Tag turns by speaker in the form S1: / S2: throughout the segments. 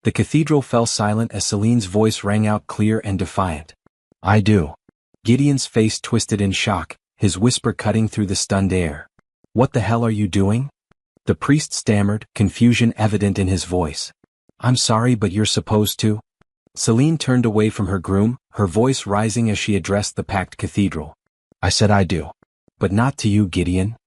S1: The cathedral fell silent as Celine's voice rang out clear and defiant. I do. Gideon's face twisted in shock, his whisper cutting through the stunned air. What the hell are you doing? The priest stammered, confusion evident in his voice. I'm sorry, but you're supposed to. Celine turned away from her groom, her voice rising as she addressed the packed cathedral. I said I do. But not to you, Gideon.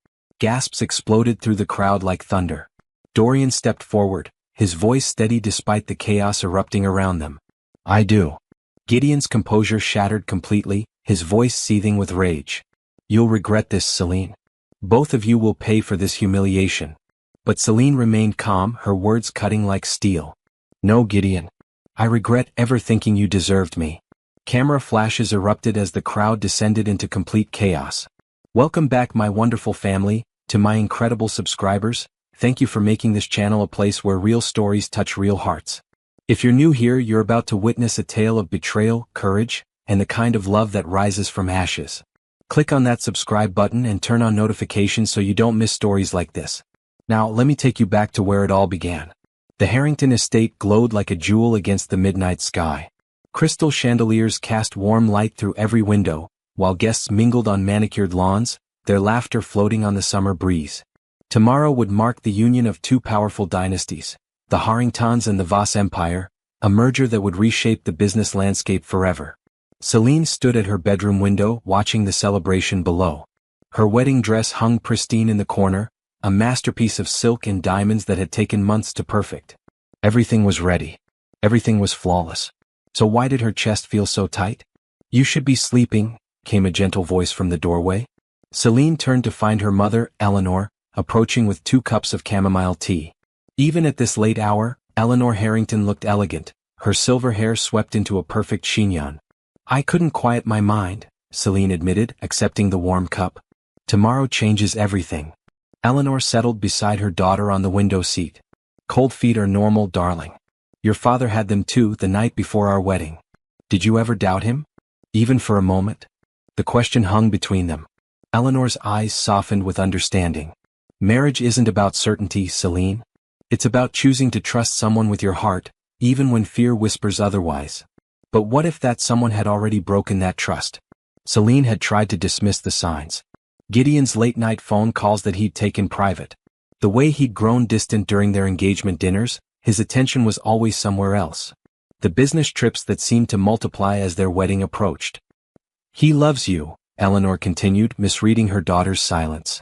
S1: Gasps exploded through the crowd like thunder. Dorian stepped forward, his voice steady despite the chaos erupting around them. I do. Gideon's composure shattered completely, his voice seething with rage. You'll regret this, Celine. Both of you will pay for this humiliation. But Celine remained calm, her words cutting like steel. No, Gideon. I regret ever thinking you deserved me. Camera flashes erupted as the crowd descended into complete chaos. Welcome back, my wonderful family, to my incredible subscribers. Thank you for making this channel a place where real stories touch real hearts. If you're new here, you're about to witness a tale of betrayal, courage, and the kind of love that rises from ashes. Click on that subscribe button and turn on notifications so you don't miss stories like this. Now, let me take you back to where it all began. The Harrington estate glowed like a jewel against the midnight sky. Crystal chandeliers cast warm light through every window, while guests mingled on manicured lawns, their laughter floating on the summer breeze. Tomorrow would mark the union of two powerful dynasties, the Harringtons and the Voss Empire, a merger that would reshape the business landscape forever. Celine stood at her bedroom window, watching the celebration below. Her wedding dress hung pristine in the corner, a masterpiece of silk and diamonds that had taken months to perfect. Everything was ready. Everything was flawless. So why did her chest feel so tight? You should be sleeping, came a gentle voice from the doorway. Celine turned to find her mother, Eleanor, approaching with 2 cups of chamomile tea. Even at this late hour, Eleanor Harrington looked elegant, her silver hair swept into a perfect chignon. I couldn't quiet my mind, Celine admitted, accepting the warm cup. Tomorrow changes everything. Eleanor settled beside her daughter on the window seat. Cold feet are normal, darling. Your father had them too the night before our wedding. Did you ever doubt him? Even for a moment? The question hung between them. Eleanor's eyes softened with understanding. Marriage isn't about certainty, Celine. It's about choosing to trust someone with your heart, even when fear whispers otherwise. But what if that someone had already broken that trust? Celine had tried to dismiss the signs. Gideon's late-night phone calls that he'd taken private. The way he'd grown distant during their engagement dinners, his attention was always somewhere else. The business trips that seemed to multiply as their wedding approached. He loves you, Eleanor continued, misreading her daughter's silence.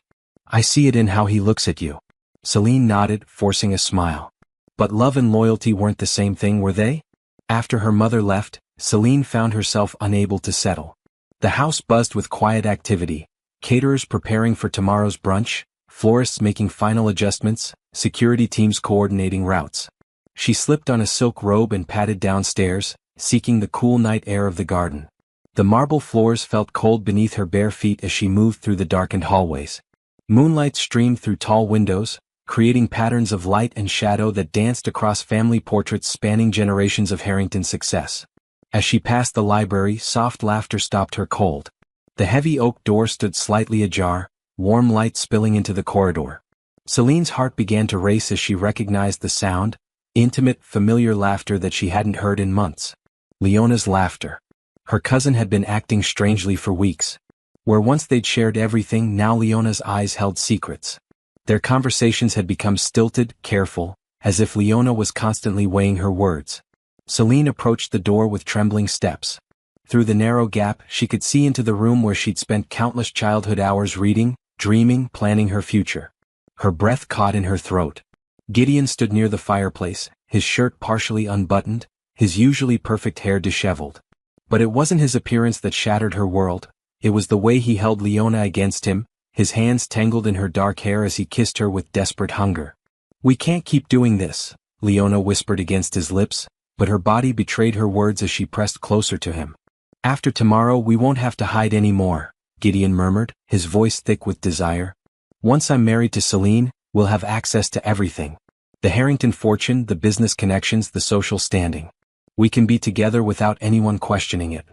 S1: I see it in how he looks at you. Celine nodded, forcing a smile. But love and loyalty weren't the same thing, were they? After her mother left, Celine found herself unable to settle. The house buzzed with quiet activity. Caterers preparing for tomorrow's brunch, florists making final adjustments, security teams coordinating routes. She slipped on a silk robe and padded downstairs, seeking the cool night air of the garden. The marble floors felt cold beneath her bare feet as she moved through the darkened hallways. Moonlight streamed through tall windows, creating patterns of light and shadow that danced across family portraits spanning generations of Harrington success. As she passed the library, soft laughter stopped her cold. The heavy oak door stood slightly ajar, warm light spilling into the corridor. Celine's heart began to race as she recognized the sound, intimate, familiar laughter that she hadn't heard in months. Leona's laughter. Her cousin had been acting strangely for weeks. Where once they'd shared everything, now Leona's eyes held secrets. Their conversations had become stilted, careful, as if Leona was constantly weighing her words. Celine approached the door with trembling steps. Through the narrow gap, she could see into the room where she'd spent countless childhood hours reading, dreaming, planning her future. Her breath caught in her throat. Gideon stood near the fireplace, his shirt partially unbuttoned, his usually perfect hair disheveled. But it wasn't his appearance that shattered her world, it was the way he held Leona against him, his hands tangled in her dark hair as he kissed her with desperate hunger. We can't keep doing this, Leona whispered against his lips, but her body betrayed her words as she pressed closer to him. After tomorrow we won't have to hide anymore, Gideon murmured, his voice thick with desire. Once I'm married to Celine, we'll have access to everything. The Harrington fortune, the business connections, the social standing. We can be together without anyone questioning it.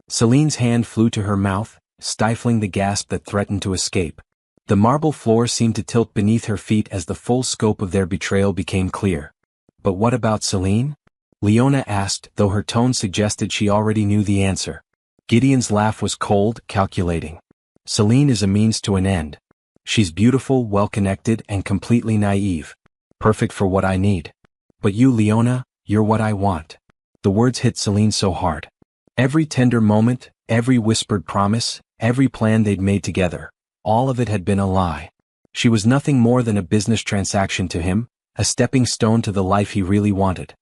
S1: Celine's hand flew to her mouth, stifling the gasp that threatened to escape. The marble floor seemed to tilt beneath her feet as the full scope of their betrayal became clear. But what about Celine? Leona asked, though her tone suggested she already knew the answer. Gideon's laugh was cold, calculating. Celine is a means to an end. She's beautiful, well-connected, and completely naive. Perfect for what I need. But you, Leona, you're what I want. The words hit Celine so hard. Every tender moment, every whispered promise, every plan they'd made together, all of it had been a lie. She was nothing more than a business transaction to him, a stepping stone to the life he really wanted.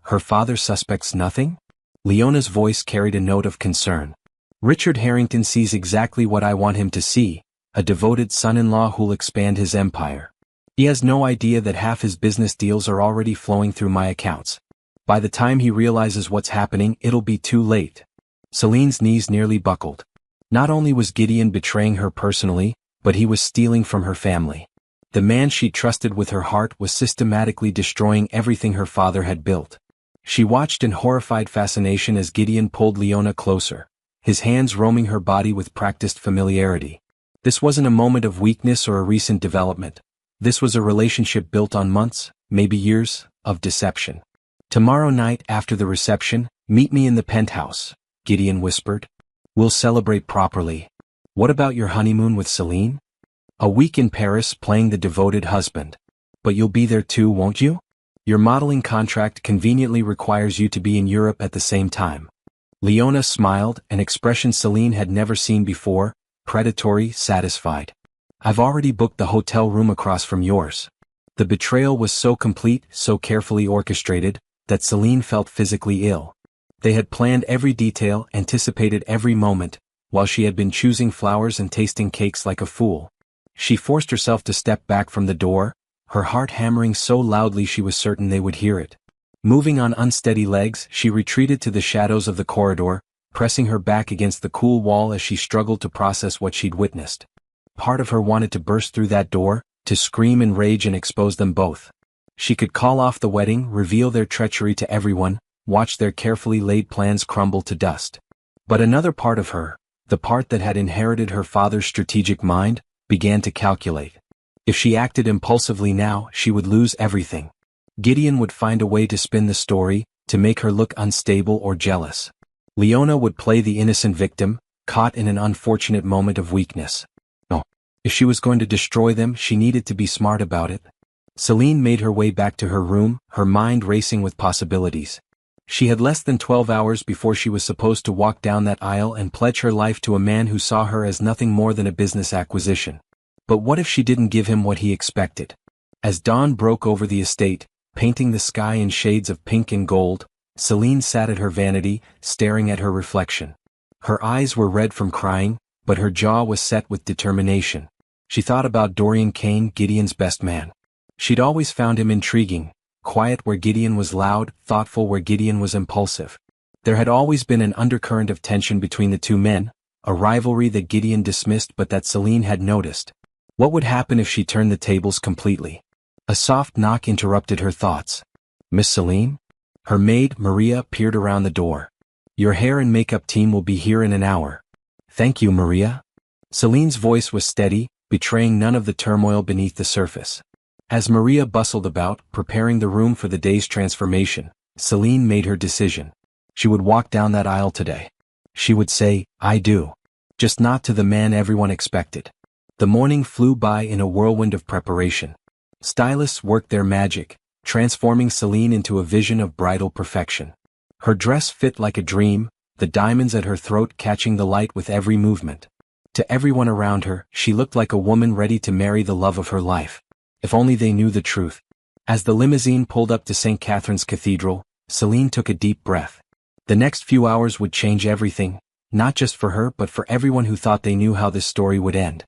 S1: Her father suspects nothing? Leona's voice carried a note of concern. Richard Harrington sees exactly what I want him to see, a devoted son-in-law who'll expand his empire. He has no idea that half his business deals are already flowing through my accounts. By the time he realizes what's happening, it'll be too late. Celine's knees nearly buckled. Not only was Gideon betraying her personally, but he was stealing from her family. The man she trusted with her heart was systematically destroying everything her father had built. She watched in horrified fascination as Gideon pulled Leona closer, his hands roaming her body with practiced familiarity. This wasn't a moment of weakness or a recent development. This was a relationship built on months, maybe years, of deception. Tomorrow night after the reception, meet me in the penthouse, Gideon whispered. We'll celebrate properly. What about your honeymoon with Celine? A week in Paris playing the devoted husband. But you'll be there too, won't you? Your modeling contract conveniently requires you to be in Europe at the same time. Leona smiled, an expression Celine had never seen before, predatory, satisfied. I've already booked the hotel room across from yours. The betrayal was so complete, so carefully orchestrated, that Celine felt physically ill. They had planned every detail, anticipated every moment, while she had been choosing flowers and tasting cakes like a fool. She forced herself to step back from the door, her heart hammering so loudly she was certain they would hear it. Moving on unsteady legs, she retreated to the shadows of the corridor, pressing her back against the cool wall as she struggled to process what she'd witnessed. Part of her wanted to burst through that door, to scream in rage and expose them both. She could call off the wedding, reveal their treachery to everyone, watch their carefully laid plans crumble to dust. But another part of her, the part that had inherited her father's strategic mind, began to calculate. If she acted impulsively now, she would lose everything. Gideon would find a way to spin the story, to make her look unstable or jealous. Leona would play the innocent victim, caught in an unfortunate moment of weakness. No. If she was going to destroy them, she needed to be smart about it. Celine made her way back to her room, her mind racing with possibilities. She had less than 12 hours before she was supposed to walk down that aisle and pledge her life to a man who saw her as nothing more than a business acquisition. But what if she didn't give him what he expected? As dawn broke over the estate, painting the sky in shades of pink and gold, Celine sat at her vanity, staring at her reflection. Her eyes were red from crying, but her jaw was set with determination. She thought about Dorian Kane, Gideon's best man. She'd always found him intriguing, quiet where Gideon was loud, thoughtful where Gideon was impulsive. There had always been an undercurrent of tension between the two men, a rivalry that Gideon dismissed but that Celine had noticed. What would happen if she turned the tables completely? A soft knock interrupted her thoughts. Miss Celine? Her maid, Maria, peered around the door. Your hair and makeup team will be here in an hour. Thank you, Maria. Celine's voice was steady, betraying none of the turmoil beneath the surface. As Maria bustled about, preparing the room for the day's transformation, Celine made her decision. She would walk down that aisle today. She would say, I do. Just not to the man everyone expected. The morning flew by in a whirlwind of preparation. Stylists worked their magic, transforming Celine into a vision of bridal perfection. Her dress fit like a dream, the diamonds at her throat catching the light with every movement. To everyone around her, she looked like a woman ready to marry the love of her life. If only they knew the truth. As the limousine pulled up to St. Catherine's Cathedral, Celine took a deep breath. The next few hours would change everything, not just for her but for everyone who thought they knew how this story would end.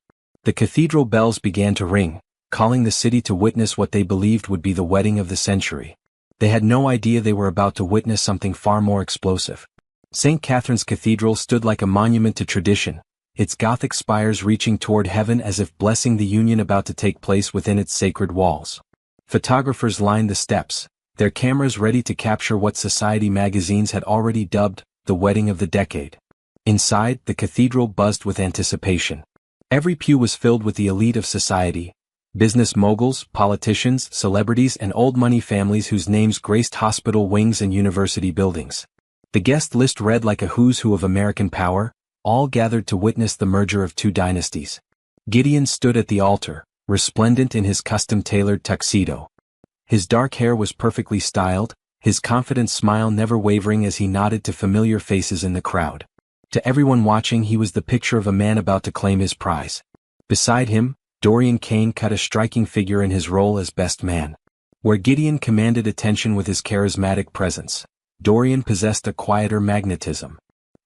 S1: The cathedral bells began to ring, calling the city to witness what they believed would be the wedding of the century. They had no idea they were about to witness something far more explosive. St. Catherine's Cathedral stood like a monument to tradition, its Gothic spires reaching toward heaven as if blessing the union about to take place within its sacred walls. Photographers lined the steps, their cameras ready to capture what society magazines had already dubbed the wedding of the decade. Inside, the cathedral buzzed with anticipation. Every pew was filled with the elite of society, Business moguls, politicians, celebrities, and old money families whose names graced hospital wings and university buildings. The guest list read like a who's who of American power, all gathered to witness the merger of two dynasties. Gideon stood at the altar, resplendent in his custom-tailored tuxedo. His dark hair was perfectly styled, his confident smile never wavering as he nodded to familiar faces in the crowd. To everyone watching, he was the picture of a man about to claim his prize. Beside him, Dorian Kane cut a striking figure in his role as best man. Where Gideon commanded attention with his charismatic presence, Dorian possessed a quieter magnetism.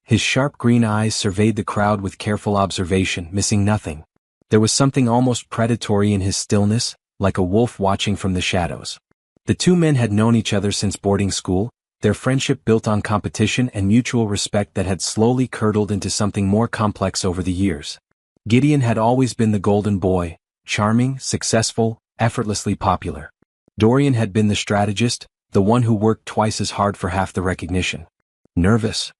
S1: His sharp green eyes surveyed the crowd with careful observation, missing nothing. There was something almost predatory in his stillness, like a wolf watching from the shadows. The two men had known each other since boarding school, their friendship built on competition and mutual respect that had slowly curdled into something more complex over the years. Gideon had always been the golden boy, charming, successful, effortlessly popular. Dorian had been the strategist, the one who worked twice as hard for half the recognition. Nervous?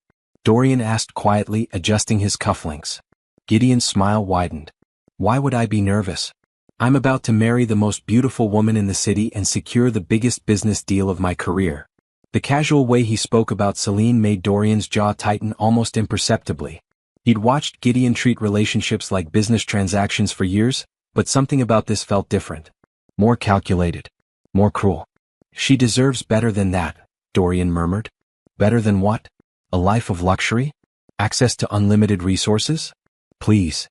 S1: Dorian asked quietly, adjusting his cufflinks. Gideon's smile widened. Why would I be nervous? I'm about to marry the most beautiful woman in the city and secure the biggest business deal of my career. The casual way he spoke about Celine made Dorian's jaw tighten almost imperceptibly. He'd watched Gideon treat relationships like business transactions for years, but something about this felt different. More calculated. More cruel. She deserves better than that, Dorian murmured. Better than what? A life of luxury? Access to unlimited resources? Please.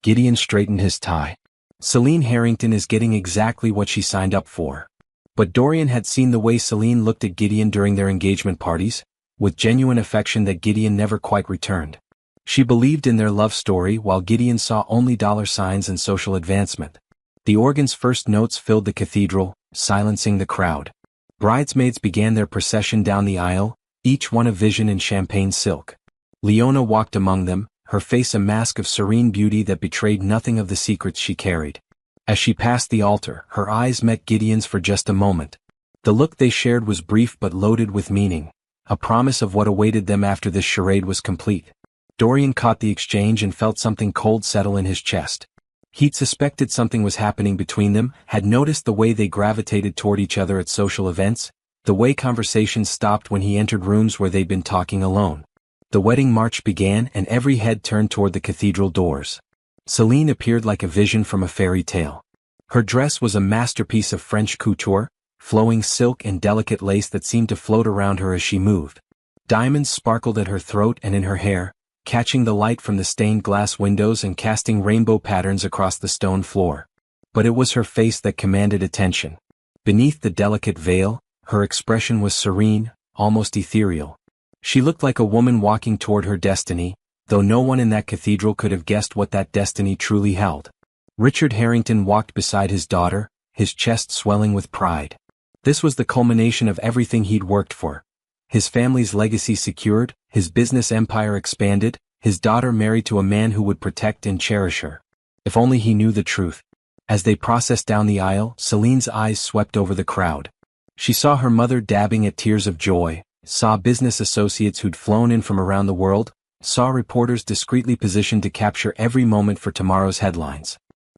S1: Gideon straightened his tie. Celine Harrington is getting exactly what she signed up for. But Dorian had seen the way Celine looked at Gideon during their engagement parties, with genuine affection that Gideon never quite returned. She believed in their love story while Gideon saw only dollar signs and social advancement. The organ's first notes filled the cathedral, silencing the crowd. Bridesmaids began their procession down the aisle, each one a vision in champagne silk. Leona walked among them, her face a mask of serene beauty that betrayed nothing of the secrets she carried. As she passed the altar, her eyes met Gideon's for just a moment. The look they shared was brief but loaded with meaning, a promise of what awaited them after this charade was complete. Dorian caught the exchange and felt something cold settle in his chest. He'd suspected something was happening between them, had noticed the way they gravitated toward each other at social events, the way conversations stopped when he entered rooms where they'd been talking alone. The wedding march began and every head turned toward the cathedral doors. Celine appeared like a vision from a fairy tale. Her dress was a masterpiece of French couture, flowing silk and delicate lace that seemed to float around her as she moved. Diamonds sparkled at her throat and in her hair, catching the light from the stained glass windows and casting rainbow patterns across the stone floor. But it was her face that commanded attention. Beneath the delicate veil, her expression was serene, almost ethereal. She looked like a woman walking toward her destiny, though no one in that cathedral could have guessed what that destiny truly held. Richard Harrington walked beside his daughter, his chest swelling with pride. This was the culmination of everything he'd worked for. His family's legacy secured, his business empire expanded, his daughter married to a man who would protect and cherish her. If only he knew the truth. As they processed down the aisle, Celine's eyes swept over the crowd. She saw her mother dabbing at tears of joy, saw business associates who'd flown in from around the world, saw reporters discreetly positioned to capture every moment for tomorrow's headlines.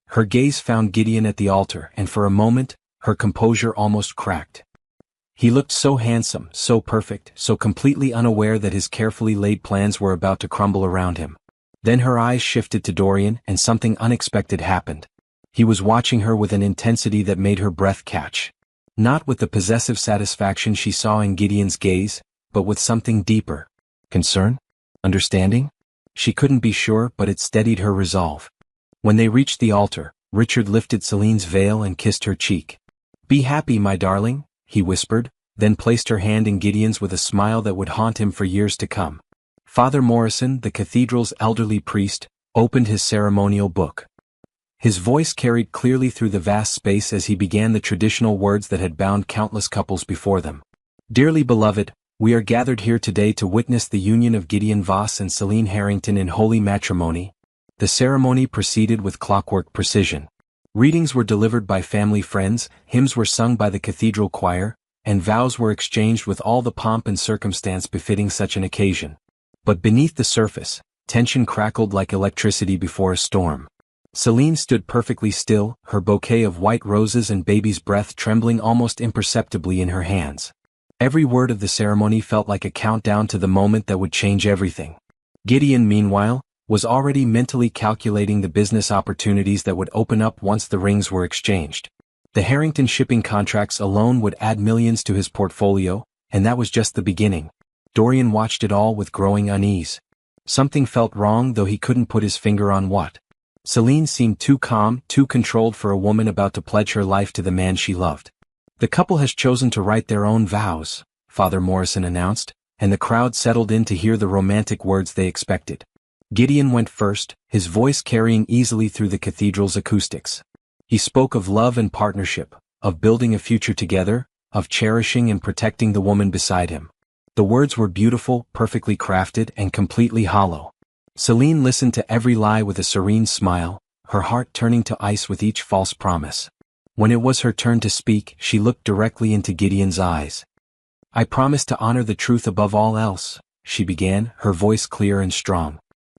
S1: Her gaze found Gideon at the altar, and for a moment, her composure almost cracked. He looked so handsome, so perfect, so completely unaware that his carefully laid plans were about to crumble around him. Then her eyes shifted to Dorian, and something unexpected happened. He was watching her with an intensity that made her breath catch. Not with the possessive satisfaction she saw in Gideon's gaze, but with something deeper. Concern? Understanding? She couldn't be sure, but it steadied her resolve. When they reached the altar, Richard lifted Celine's veil and kissed her cheek. "Be happy, my darling," he whispered, then placed her hand in Gideon's with a smile that would haunt him for years to come. Father Morrison, the cathedral's elderly priest, opened his ceremonial book. His voice carried clearly through the vast space as he began the traditional words that had bound countless couples before them. "Dearly beloved, we are gathered here today to witness the union of Gideon Voss and Celine Harrington in holy matrimony." The ceremony proceeded with clockwork precision. Readings were delivered by family friends, hymns were sung by the cathedral choir, and vows were exchanged with all the pomp and circumstance befitting such an occasion. But beneath the surface, tension crackled like electricity before a storm. Celine stood perfectly still, her bouquet of white roses and baby's breath trembling almost imperceptibly in her hands. Every word of the ceremony felt like a countdown to the moment that would change everything. Gideon, meanwhile, was already mentally calculating the business opportunities that would open up once the rings were exchanged. The Harrington shipping contracts alone would add millions to his portfolio, and that was just the beginning. Dorian watched it all with growing unease. Something felt wrong, though he couldn't put his finger on what. Celine seemed too calm, too controlled for a woman about to pledge her life to the man she loved. The couple has chosen to write their own vows, Father Morrison announced, and the crowd settled in to hear the romantic words they expected. Gideon went first, his voice carrying easily through the cathedral's acoustics. He spoke of love and partnership, of building a future together, of cherishing and protecting the woman beside him. The words were beautiful, perfectly crafted, and completely hollow. Celine listened to every lie with a serene smile, her heart turning to ice with each false promise. When it was her turn to speak, she looked directly into Gideon's eyes. "I promise to honor the truth above all else," she began, her voice clear and strong.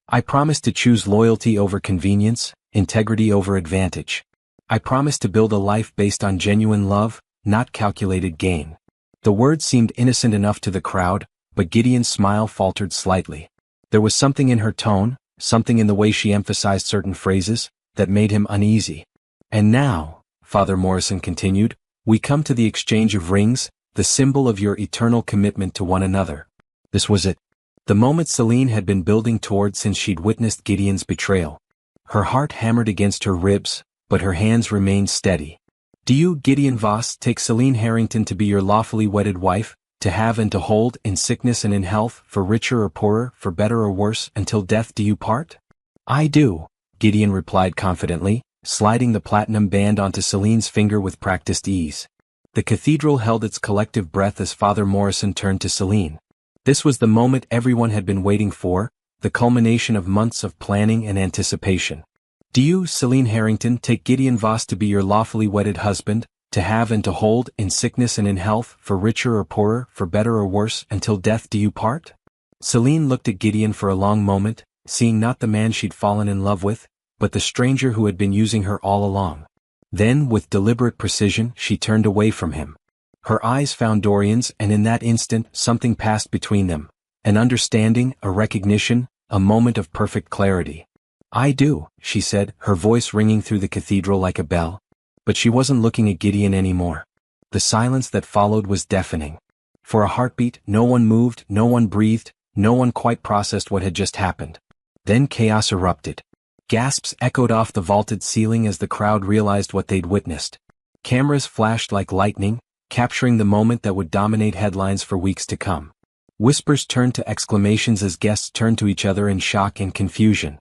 S1: "I promise to choose loyalty over convenience, integrity over advantage. I promise to build a life based on genuine love, not calculated gain." The words seemed innocent enough to the crowd, but Gideon's smile faltered slightly. There was something in her tone, something in the way she emphasized certain phrases, that made him uneasy. "And now," Father Morrison continued, "we come to the exchange of rings, the symbol of your eternal commitment to one another." This was it. The moment Celine had been building toward since she'd witnessed Gideon's betrayal. Her heart hammered against her ribs, but her hands remained steady. "Do you, Gideon Voss, take Celine Harrington to be your lawfully wedded wife, to have and to hold, in sickness and in health, for richer or poorer, for better or worse, until death do you part?" "I do," Gideon replied confidently, sliding the platinum band onto Celine's finger with practiced ease. The cathedral held its collective breath as Father Morrison turned to Celine. This was the moment everyone had been waiting for, the culmination of months of planning and anticipation. "Do you, Celine Harrington, take Gideon Voss to be your lawfully wedded husband, to have and to hold, in sickness and in health, for richer or poorer, for better or worse, until death do you part?" Celine looked at Gideon for a long moment, seeing not the man she'd fallen in love with, but the stranger who had been using her all along. Then, with deliberate precision, she turned away from him. Her eyes found Dorian's, and in that instant, something passed between them. An understanding, a recognition, a moment of perfect clarity. "I do," she said, her voice ringing through the cathedral like a bell. But she wasn't looking at Gideon anymore. The silence that followed was deafening. For a heartbeat, no one moved, no one breathed, no one quite processed what had just happened. Then chaos erupted. Gasps echoed off the vaulted ceiling as the crowd realized what they'd witnessed. Cameras flashed like lightning, capturing the moment that would dominate headlines for weeks to come. Whispers turned to exclamations as guests turned to each other in shock and confusion.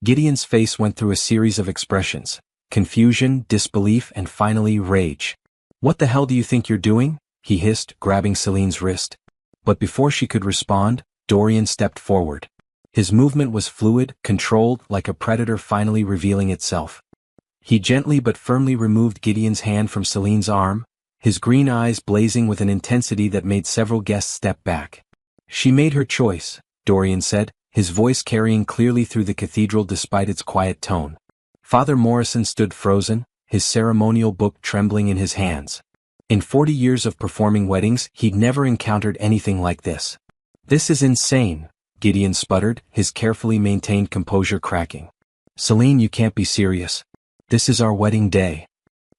S1: Gideon's face went through a series of expressions: confusion, disbelief, and finally rage. "What the hell do you think you're doing?" he hissed, grabbing Celine's wrist. But before she could respond, Dorian stepped forward. His movement was fluid, controlled, like a predator finally revealing itself. He gently but firmly removed Gideon's hand from Celine's arm, his green eyes blazing with an intensity that made several guests step back. "She made her choice," Dorian said, his voice carrying clearly through the cathedral despite its quiet tone. Father Morrison stood frozen, his ceremonial book trembling in his hands. In 40 years of performing weddings, he'd never encountered anything like this. "This is insane," Gideon sputtered, his carefully maintained composure cracking. "Celine, you can't be serious. This is our wedding day."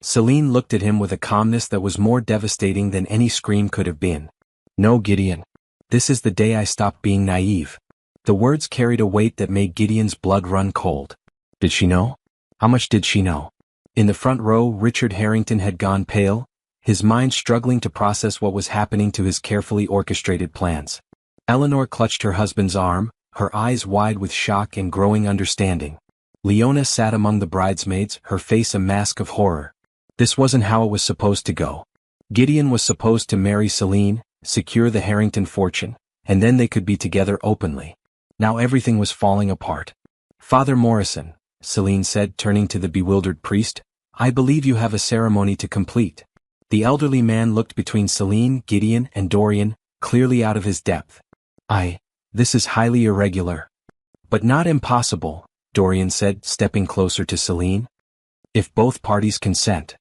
S1: Celine looked at him with a calmness that was more devastating than any scream could have been. "No, Gideon. This is the day I stopped being naive." The words carried a weight that made Gideon's blood run cold. Did she know? How much did she know? In the front row, Richard Harrington had gone pale, his mind struggling to process what was happening to his carefully orchestrated plans. Eleanor clutched her husband's arm, her eyes wide with shock and growing understanding. Leona sat among the bridesmaids, her face a mask of horror. This wasn't how it was supposed to go. Gideon was supposed to marry Celine, secure the Harrington fortune, and then they could be together openly. Now everything was falling apart. "Father Morrison," Celine said, turning to the bewildered priest, "I believe you have a ceremony to complete." The elderly man looked between Celine, Gideon, and Dorian, clearly out of his depth. This is highly irregular. But not impossible," Dorian said, stepping closer to Celine. If both parties consent.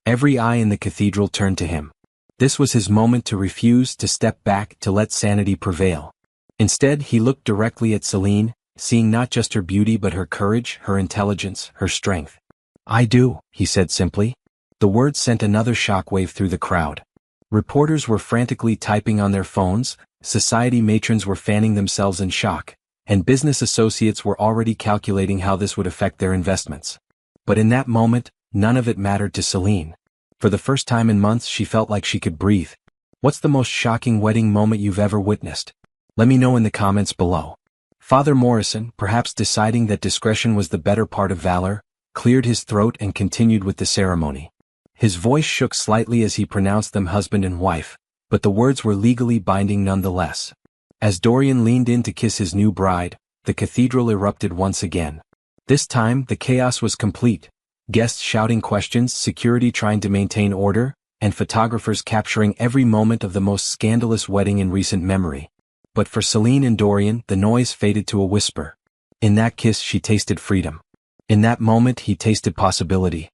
S1: Every eye in the cathedral turned to him. This was his moment to refuse, to step back, to let sanity prevail. Instead, he looked directly at Celine, seeing not just her beauty but her courage, her intelligence, her strength. I do, he said simply. The words sent another shockwave through the crowd. Reporters were frantically typing on their phones, society matrons were fanning themselves in shock, and business associates were already calculating how this would affect their investments. But in that moment, none of it mattered to Celine. For the first time in months, she felt like she could breathe. What's the most shocking wedding moment you've ever witnessed? Let me know in the comments below. Father Morrison, perhaps deciding that discretion was the better part of valor, cleared his throat and continued with the ceremony. His voice shook slightly as he pronounced them husband and wife, but the words were legally binding nonetheless. As Dorian leaned in to kiss his new bride, the cathedral erupted once again. This time, the chaos was complete. Guests shouting questions, security trying to maintain order, and photographers capturing every moment of the most scandalous wedding in recent memory. But for Celine and Dorian, the noise faded to a whisper. In that kiss, she tasted freedom. In that moment, he tasted possibility.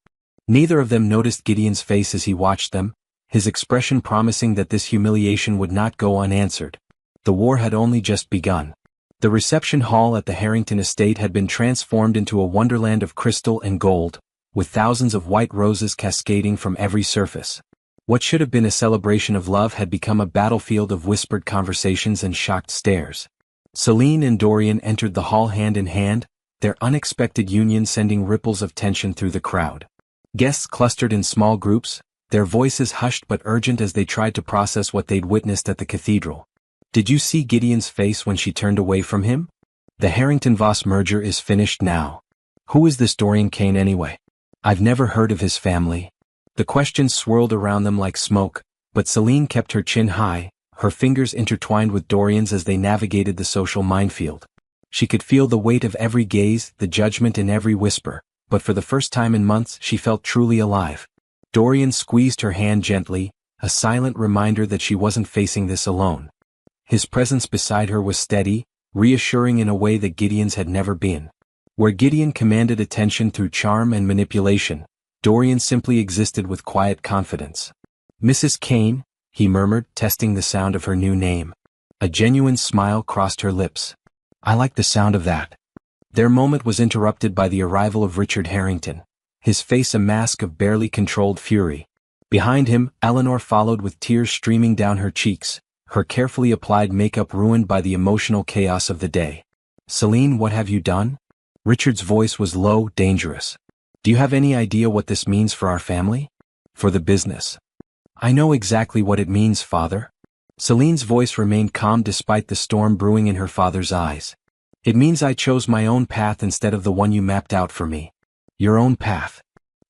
S1: Neither of them noticed Gideon's face as he watched them, his expression promising that this humiliation would not go unanswered. The war had only just begun. The reception hall at the Harrington estate had been transformed into a wonderland of crystal and gold, with thousands of white roses cascading from every surface. What should have been a celebration of love had become a battlefield of whispered conversations and shocked stares. Celine and Dorian entered the hall hand in hand, their unexpected union sending ripples of tension through the crowd. Guests clustered in small groups, their voices hushed but urgent as they tried to process what they'd witnessed at the cathedral. Did you see Gideon's face when she turned away from him? The Harrington-Voss merger is finished now. Who is this Dorian Kane anyway? I've never heard of his family. The questions swirled around them like smoke, but Celine kept her chin high, her fingers intertwined with Dorian's as they navigated the social minefield. She could feel the weight of every gaze, the judgment in every whisper, but for the first time in months she felt truly alive. Dorian squeezed her hand gently, a silent reminder that she wasn't facing this alone. His presence beside her was steady, reassuring in a way that Gideon's had never been. Where Gideon commanded attention through charm and manipulation, Dorian simply existed with quiet confidence. Mrs. Kane, he murmured, testing the sound of her new name. A genuine smile crossed her lips. I like the sound of that. Their moment was interrupted by the arrival of Richard Harrington, his face a mask of barely controlled fury. Behind him, Eleanor followed with tears streaming down her cheeks, her carefully applied makeup ruined by the emotional chaos of the day. Celine, what have you done? Richard's voice was low, dangerous. Do you have any idea what this means for our family? For the business? I know exactly what it means, father. Celine's voice remained calm despite the storm brewing in her father's eyes. It means I chose my own path instead of the one you mapped out for me. Your own path.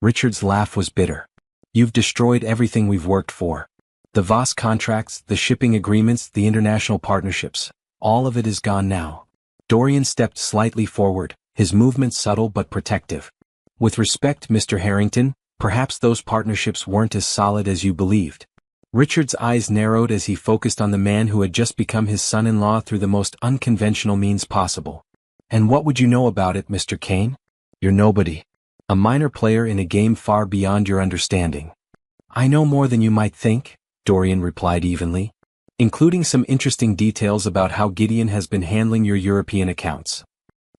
S1: Richard's laugh was bitter. You've destroyed everything we've worked for. The Voss contracts, the shipping agreements, the international partnerships. All of it is gone now. Dorian stepped slightly forward, his movement subtle but protective. With respect, Mr. Harrington, perhaps those partnerships weren't as solid as you believed. Richard's eyes narrowed as he focused on the man who had just become his son-in-law through the most unconventional means possible. And what would you know about it, Mr. Kane? You're nobody. A minor player in a game far beyond your understanding. I know more than you might think, Dorian replied evenly, including some interesting details about how Gideon has been handling your European accounts.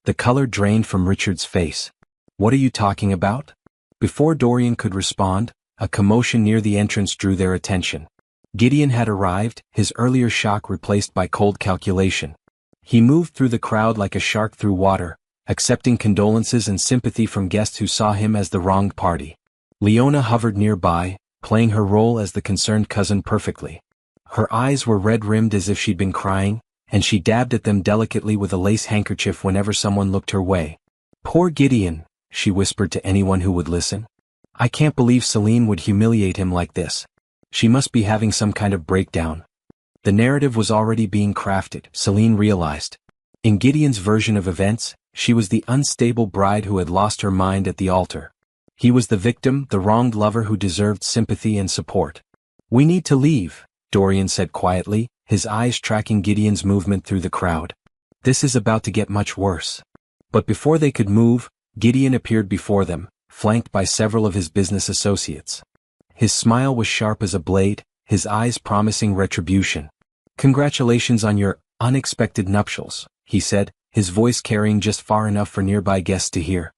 S1: The color drained from Richard's face. What are you talking about? Before Dorian could respond, a commotion near the entrance drew their attention. Gideon had arrived, his earlier shock replaced by cold calculation. He moved through the crowd like a shark through water, accepting condolences and sympathy from guests who saw him as the wronged party. Leona hovered nearby, playing her role as the concerned cousin perfectly. Her eyes were red-rimmed as if she'd been crying, and she dabbed at them delicately with a lace handkerchief whenever someone looked her way. Poor Gideon, she whispered to anyone who would listen. I can't believe Celine would humiliate him like this. She must be having some kind of breakdown. The narrative was already being crafted, Celine realized. In Gideon's version of events, she was the unstable bride who had lost her mind at the altar. He was the victim, the wronged lover who deserved sympathy and support. We need to leave, Dorian said quietly, his eyes tracking Gideon's movement through the crowd. This is about to get much worse. But before they could move, Gideon appeared before them, flanked by several of his business associates. His smile was sharp as a blade, his eyes promising retribution. "Congratulations on your unexpected nuptials," he said, his voice carrying just far enough for nearby guests to hear.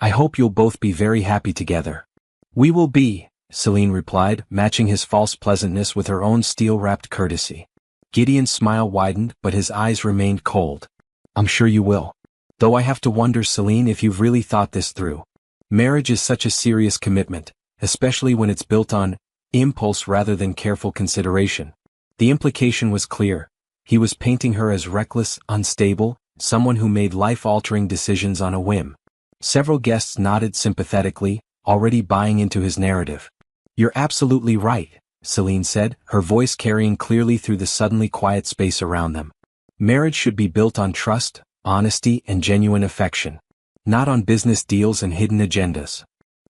S1: "I hope you'll both be very happy together." "We will be," Celine replied, matching his false pleasantness with her own steel-wrapped courtesy. Gideon's smile widened, but his eyes remained cold. "I'm sure you will. Though I have to wonder, Celine, if you've really thought this through. Marriage is such a serious commitment, especially when it's built on impulse rather than careful consideration." The implication was clear. He was painting her as reckless, unstable, someone who made life-altering decisions on a whim. Several guests nodded sympathetically, already buying into his narrative. "You're absolutely right," Celine said, her voice carrying clearly through the suddenly quiet space around them. "Marriage should be built on trust, honesty, and genuine affection. Not on business deals and hidden agendas."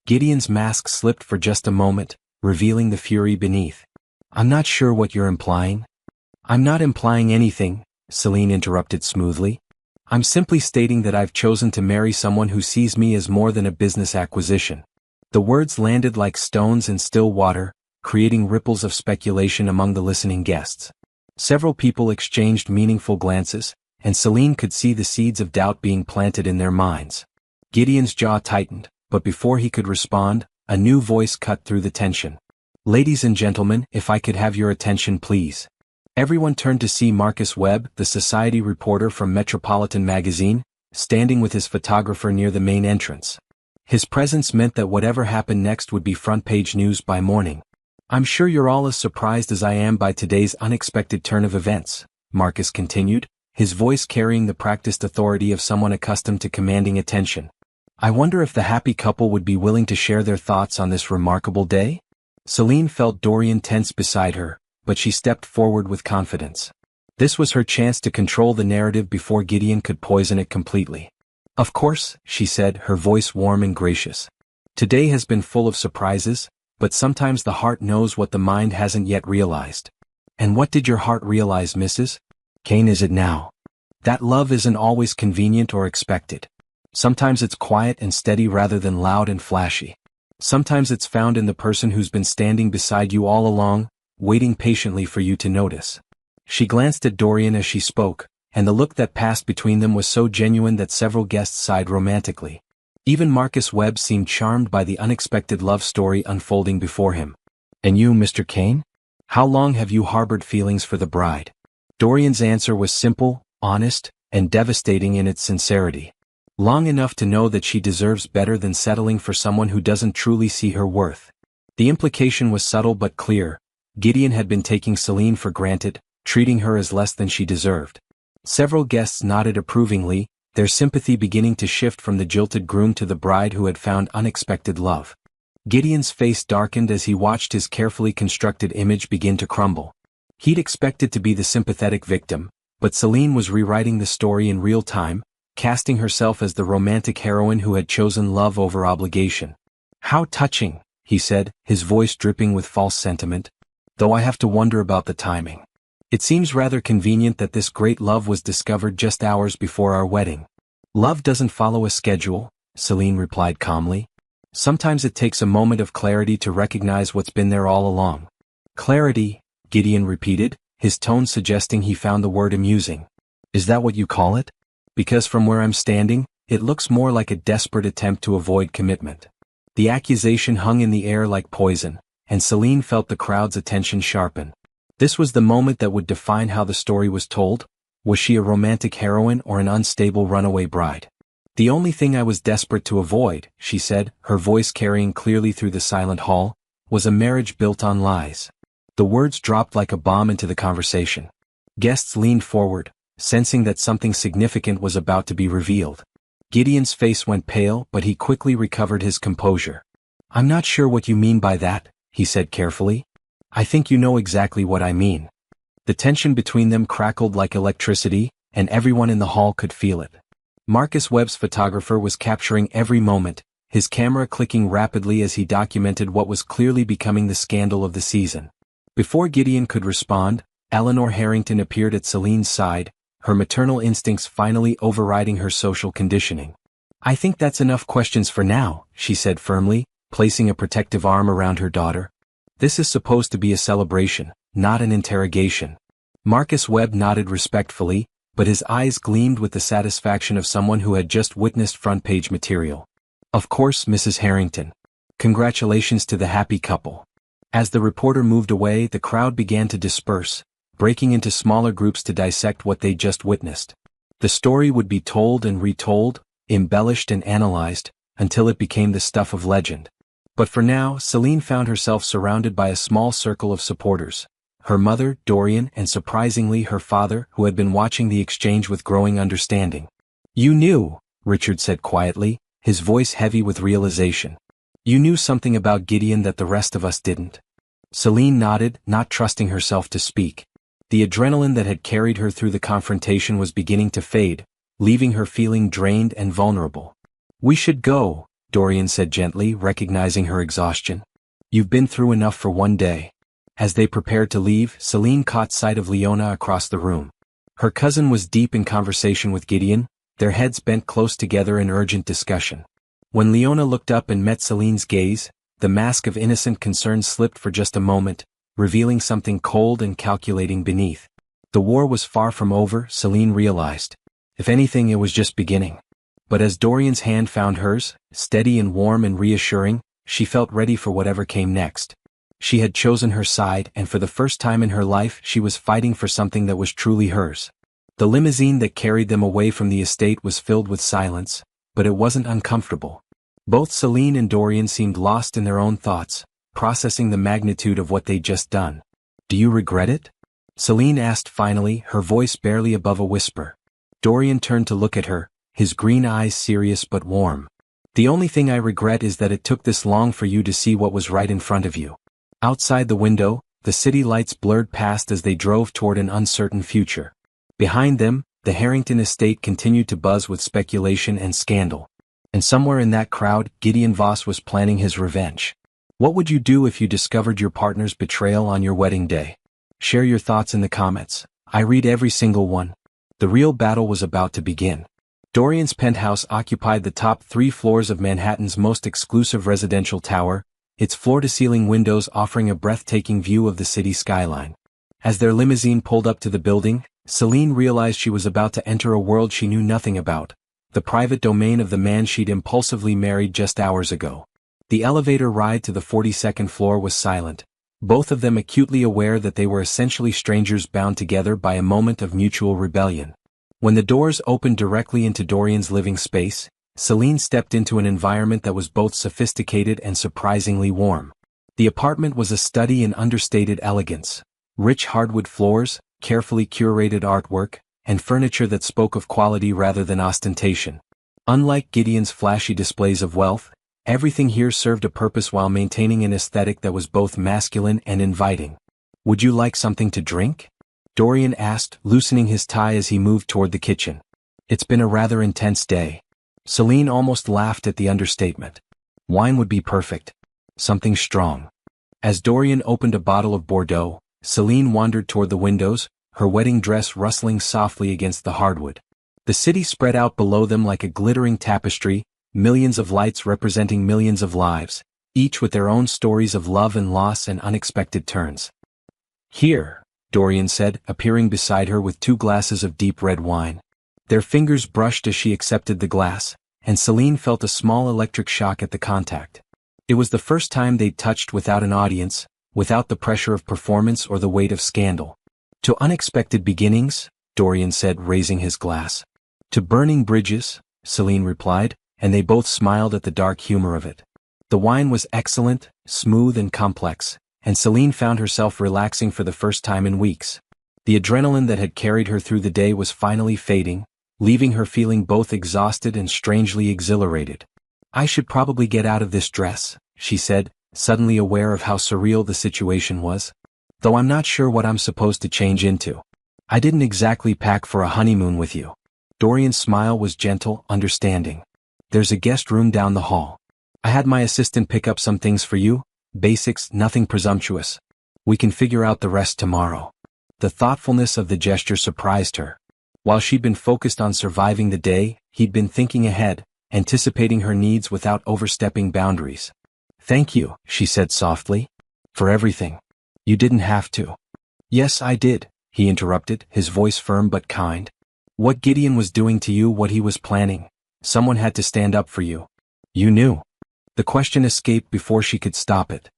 S1: Gideon's mask slipped for just a moment, revealing the fury beneath. "I'm not sure what you're implying." "I'm not implying anything," Celine interrupted smoothly. "I'm simply stating that I've chosen to marry someone who sees me as more than a business acquisition." The words landed like stones in still water, creating ripples of speculation among the listening guests. Several people exchanged meaningful glances, and Celine could see the seeds of doubt being planted in their minds. Gideon's jaw tightened, but before he could respond, a new voice cut through the tension. "Ladies and gentlemen, if I could have your attention please." Everyone turned to see Marcus Webb, the society reporter from Metropolitan Magazine, standing with his photographer near the main entrance. His presence meant that whatever happened next would be front-page news by morning. "I'm sure you're all as surprised as I am by today's unexpected turn of events," Marcus continued, his voice carrying the practiced authority of someone accustomed to commanding attention. "I wonder if the happy couple would be willing to share their thoughts on this remarkable day?" Celine felt Dorian tense beside her, but she stepped forward with confidence. This was her chance to control the narrative before Gideon could poison it completely. "Of course," she said, her voice warm and gracious. "Today has been full of surprises, but sometimes the heart knows what the mind hasn't yet realized." "And what did your heart realize, Mrs. Kane? Is it now?" "That love isn't always convenient or expected. Sometimes it's quiet and steady rather than loud and flashy. Sometimes it's found in the person who's been standing beside you all along, waiting patiently for you to notice." She glanced at Dorian as she spoke, and the look that passed between them was so genuine that several guests sighed romantically. Even Marcus Webb seemed charmed by the unexpected love story unfolding before him. "And you, Mr. Kane? How long have you harbored feelings for the bride?" Dorian's answer was simple, honest, and devastating in its sincerity. "Long enough to know that she deserves better than settling for someone who doesn't truly see her worth." The implication was subtle but clear. Gideon had been taking Celine for granted, treating her as less than she deserved. Several guests nodded approvingly, their sympathy beginning to shift from the jilted groom to the bride who had found unexpected love. Gideon's face darkened as he watched his carefully constructed image begin to crumble. He'd expected to be the sympathetic victim, but Celine was rewriting the story in real time, casting herself as the romantic heroine who had chosen love over obligation. "How touching," he said, his voice dripping with false sentiment. "Though I have to wonder about the timing. It seems rather convenient that this great love was discovered just hours before our wedding." "Love doesn't follow a schedule," Celine replied calmly. "Sometimes it takes a moment of clarity to recognize what's been there all along." "Clarity," Gideon repeated, his tone suggesting he found the word amusing. "Is that what you call it? Because from where I'm standing, it looks more like a desperate attempt to avoid commitment." The accusation hung in the air like poison, and Celine felt the crowd's attention sharpen. This was the moment that would define how the story was told. Was she a romantic heroine or an unstable runaway bride? "The only thing I was desperate to avoid," she said, her voice carrying clearly through the silent hall, "was a marriage built on lies." The words dropped like a bomb into the conversation. Guests leaned forward, sensing that something significant was about to be revealed. Gideon's face went pale, but he quickly recovered his composure. "I'm not sure what you mean by that," he said carefully. "I think you know exactly what I mean." The tension between them crackled like electricity, and everyone in the hall could feel it. Marcus Webb's photographer was capturing every moment, his camera clicking rapidly as he documented what was clearly becoming the scandal of the season. Before Gideon could respond, Eleanor Harrington appeared at Celine's side, her maternal instincts finally overriding her social conditioning. "I think that's enough questions for now," she said firmly, placing a protective arm around her daughter. "This is supposed to be a celebration, not an interrogation." Marcus Webb nodded respectfully, but his eyes gleamed with the satisfaction of someone who had just witnessed front-page material. "Of course, Mrs. Harrington. Congratulations to the happy couple." As the reporter moved away, the crowd began to disperse, breaking into smaller groups to dissect what they'd just witnessed. The story would be told and retold, embellished and analyzed, until it became the stuff of legend. But for now, Celine found herself surrounded by a small circle of supporters. Her mother, Dorian, and surprisingly her father, who had been watching the exchange with growing understanding. "You knew," Richard said quietly, his voice heavy with realization. "You knew something about Gideon that the rest of us didn't." Celine nodded, not trusting herself to speak. The adrenaline that had carried her through the confrontation was beginning to fade, leaving her feeling drained and vulnerable. "We should go," Dorian said gently, recognizing her exhaustion. "You've been through enough for one day." As they prepared to leave, Celine caught sight of Leona across the room. Her cousin was deep in conversation with Gideon, their heads bent close together in urgent discussion. When Leona looked up and met Celine's gaze, the mask of innocent concern slipped for just a moment, revealing something cold and calculating beneath. The war was far from over, Celine realized. If anything, it was just beginning. But as Dorian's hand found hers, steady and warm and reassuring, she felt ready for whatever came next. She had chosen her side, and for the first time in her life she was fighting for something that was truly hers. The limousine that carried them away from the estate was filled with silence, but it wasn't uncomfortable. Both Celine and Dorian seemed lost in their own thoughts, processing the magnitude of what they'd just done. "Do you regret it?" Celine asked finally, her voice barely above a whisper. Dorian turned to look at her, his green eyes serious but warm. "The only thing I regret is that it took this long for you to see what was right in front of you." Outside the window, the city lights blurred past as they drove toward an uncertain future. Behind them, the Harrington estate continued to buzz with speculation and scandal. And somewhere in that crowd, Gideon Voss was planning his revenge. What would you do if you discovered your partner's betrayal on your wedding day? Share your thoughts in the comments. I read every single one. The real battle was about to begin. Dorian's penthouse occupied the top 3 floors of Manhattan's most exclusive residential tower, its floor-to-ceiling windows offering a breathtaking view of the city skyline. As their limousine pulled up to the building, Celine realized she was about to enter a world she knew nothing about, the private domain of the man she'd impulsively married just hours ago. The elevator ride to the 42nd floor was silent, both of them acutely aware that they were essentially strangers bound together by a moment of mutual rebellion. When the doors opened directly into Dorian's living space, Celine stepped into an environment that was both sophisticated and surprisingly warm. The apartment was a study in understated elegance. Rich hardwood floors, carefully curated artwork, and furniture that spoke of quality rather than ostentation. Unlike Gideon's flashy displays of wealth, everything here served a purpose while maintaining an aesthetic that was both masculine and inviting. "Would you like something to drink?" Dorian asked, loosening his tie as he moved toward the kitchen. "It's been a rather intense day." Celine almost laughed at the understatement. "Wine would be perfect. Something strong." As Dorian opened a bottle of Bordeaux, Celine wandered toward the windows, her wedding dress rustling softly against the hardwood. The city spread out below them like a glittering tapestry, millions of lights representing millions of lives, each with their own stories of love and loss and unexpected turns. "Here," Dorian said, appearing beside her with 2 glasses of deep red wine. Their fingers brushed as she accepted the glass, and Celine felt a small electric shock at the contact. It was the first time they'd touched without an audience, without the pressure of performance or the weight of scandal. "To unexpected beginnings," Dorian said, raising his glass. "To burning bridges," Celine replied, and they both smiled at the dark humor of it. The wine was excellent, smooth and complex, and Celine found herself relaxing for the first time in weeks. The adrenaline that had carried her through the day was finally fading, leaving her feeling both exhausted and strangely exhilarated. "I should probably get out of this dress," she said, suddenly aware of how surreal the situation was. "Though I'm not sure what I'm supposed to change into. I didn't exactly pack for a honeymoon with you." Dorian's smile was gentle, understanding. "There's a guest room down the hall. I had my assistant pick up some things for you, basics, nothing presumptuous. We can figure out the rest tomorrow." The thoughtfulness of the gesture surprised her. While she'd been focused on surviving the day, he'd been thinking ahead, anticipating her needs without overstepping boundaries. "Thank you," she said softly. "For everything. You didn't have to." "Yes, I did," he interrupted, his voice firm but kind. "What Gideon was doing to you, what he was planning. Someone had to stand up for you. You knew." The question escaped before she could stop it.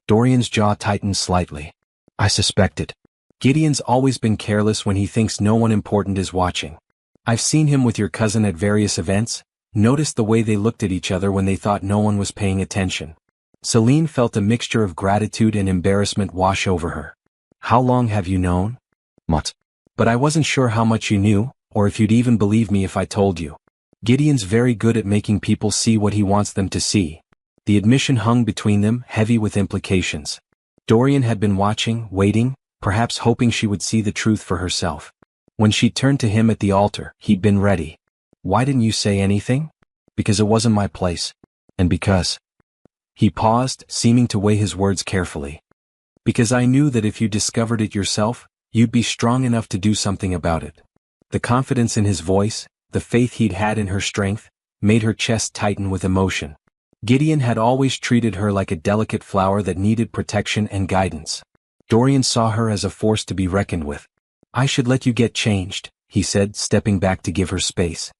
S1: Dorian's jaw tightened slightly. "I suspected. Gideon's always been careless when he thinks no one important is watching. I've seen him with your cousin at various events, noticed the way they looked at each other when they thought no one was paying attention." Celine felt a mixture of gratitude and embarrassment wash over her. "How long have you known?" "Much. But I wasn't sure how much you knew, or if you'd even believe me if I told you. Gideon's very good at making people see what he wants them to see." The admission hung between them, heavy with implications. Dorian had been watching, waiting, perhaps hoping she would see the truth for herself. When she turned to him at the altar, he'd been ready. "Why didn't you say anything?" "Because it wasn't my place. And because—" He paused, seeming to weigh his words carefully. "Because I knew that if you discovered it yourself, you'd be strong enough to do something about it." The confidence in his voice, the faith he'd had in her strength, made her chest tighten with emotion. Gideon had always treated her like a delicate flower that needed protection and guidance. Dorian saw her as a force to be reckoned with. "I should let you get changed," he said, stepping back to give her space.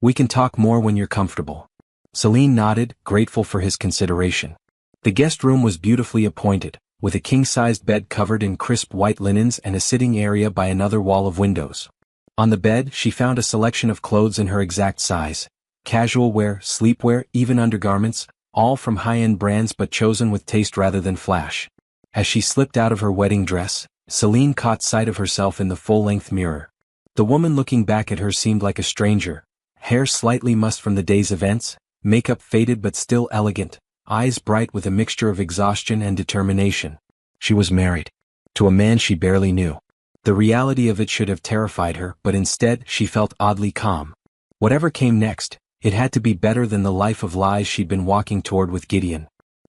S1: "We can talk more when you're comfortable." Celine nodded, grateful for his consideration. The guest room was beautifully appointed, with a king-sized bed covered in crisp white linens and a sitting area by another wall of windows. On the bed, she found a selection of clothes in her exact size. Casual wear, sleepwear, even undergarments, all from high-end brands but chosen with taste rather than flash. As she slipped out of her wedding dress, Celine caught sight of herself in the full-length mirror. The woman looking back at her seemed like a stranger, hair slightly mussed from the day's events, makeup faded but still elegant, eyes bright with a mixture of exhaustion and determination. She was married. To a man she barely knew. The reality of it should have terrified her, but instead she felt oddly calm. Whatever came next, it had to be better than the life of lies she'd been walking toward with Gideon.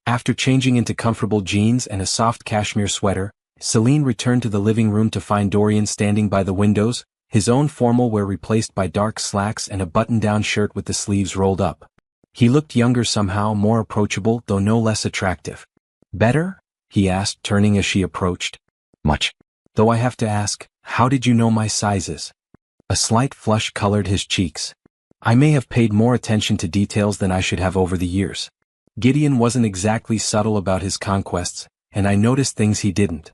S1: After changing into comfortable jeans and a soft cashmere sweater, Celine returned to the living room to find Dorian standing by the windows, his own formal wear replaced by dark slacks and a button-down shirt with the sleeves rolled up. He looked younger somehow, more approachable, though no less attractive. "Better?" he asked, turning as she approached. "Much. Though I have to ask, how did you know my sizes?" A slight flush colored his cheeks. "I may have paid more attention to details than I should have over the years. Gideon wasn't exactly subtle about his conquests, and I noticed things he didn't."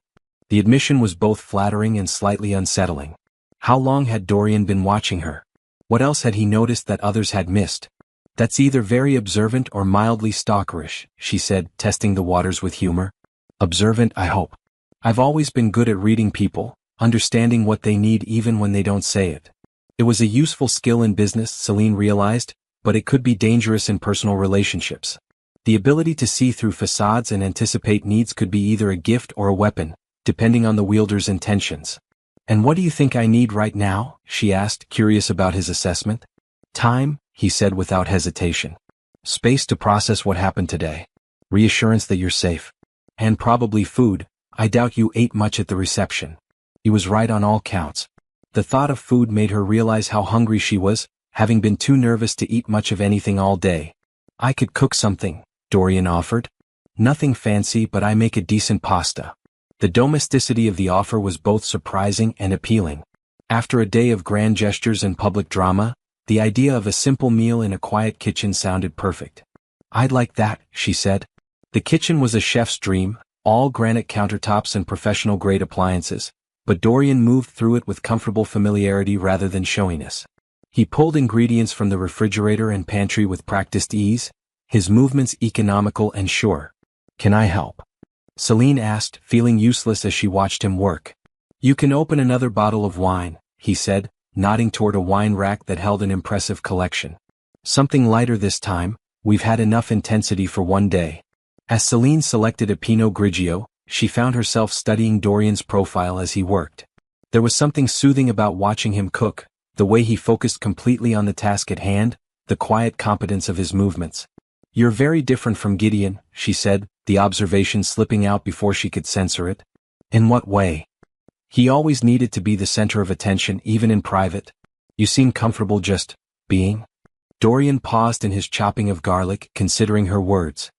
S1: The admission was both flattering and slightly unsettling. How long had Dorian been watching her? What else had he noticed that others had missed? "That's either very observant or mildly stalkerish," she said, testing the waters with humor. "Observant, I hope. I've always been good at reading people, understanding what they need even when they don't say it." It was a useful skill in business, Celine realized, but it could be dangerous in personal relationships. The ability to see through facades and anticipate needs could be either a gift or a weapon, depending on the wielder's intentions. "And what do you think I need right now?" she asked, curious about his assessment. "Time," he said without hesitation. "Space to process what happened today. Reassurance that you're safe. And probably food. I doubt you ate much at the reception." He was right on all counts. The thought of food made her realize how hungry she was, having been too nervous to eat much of anything all day. "I could cook something," Dorian offered. "Nothing fancy, but I make a decent pasta." The domesticity of the offer was both surprising and appealing. After a day of grand gestures and public drama, the idea of a simple meal in a quiet kitchen sounded perfect. "I'd like that," she said. The kitchen was a chef's dream, all granite countertops and professional-grade appliances, but Dorian moved through it with comfortable familiarity rather than showiness. He pulled ingredients from the refrigerator and pantry with practiced ease, his movements economical and sure. "Can I help?" Celine asked, feeling useless as she watched him work. "You can open another bottle of wine," he said, nodding toward a wine rack that held an impressive collection. "Something lighter this time, we've had enough intensity for one day." As Celine selected a Pinot Grigio, she found herself studying Dorian's profile as he worked. There was something soothing about watching him cook, the way he focused completely on the task at hand, the quiet competence of his movements. "You're very different from Gideon," she said, the observation slipping out before she could censor it. "In what way?" "He always needed to be the center of attention even in private. You seem comfortable just being? Dorian paused in his chopping of garlic, considering her words.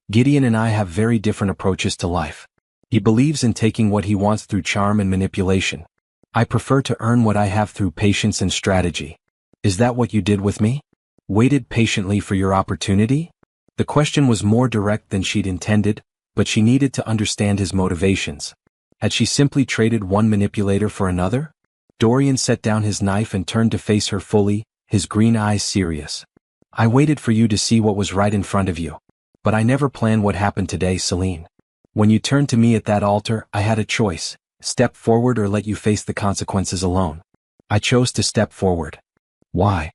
S1: Gideon and I have very different approaches to life. He believes in taking what he wants through charm and manipulation. I prefer to earn what I have through patience and strategy. Is that what you did with me? Waited patiently for your opportunity? The question was more direct than she'd intended, but she needed to understand his motivations. Had she simply traded one manipulator for another? Dorian set down his knife and turned to face her fully, his green eyes serious. I waited for you to see what was right in front of you. But I never planned what happened today, Celine. When you turned to me at that altar, I had a choice: step forward or let you face the consequences alone. I chose to step forward. Why?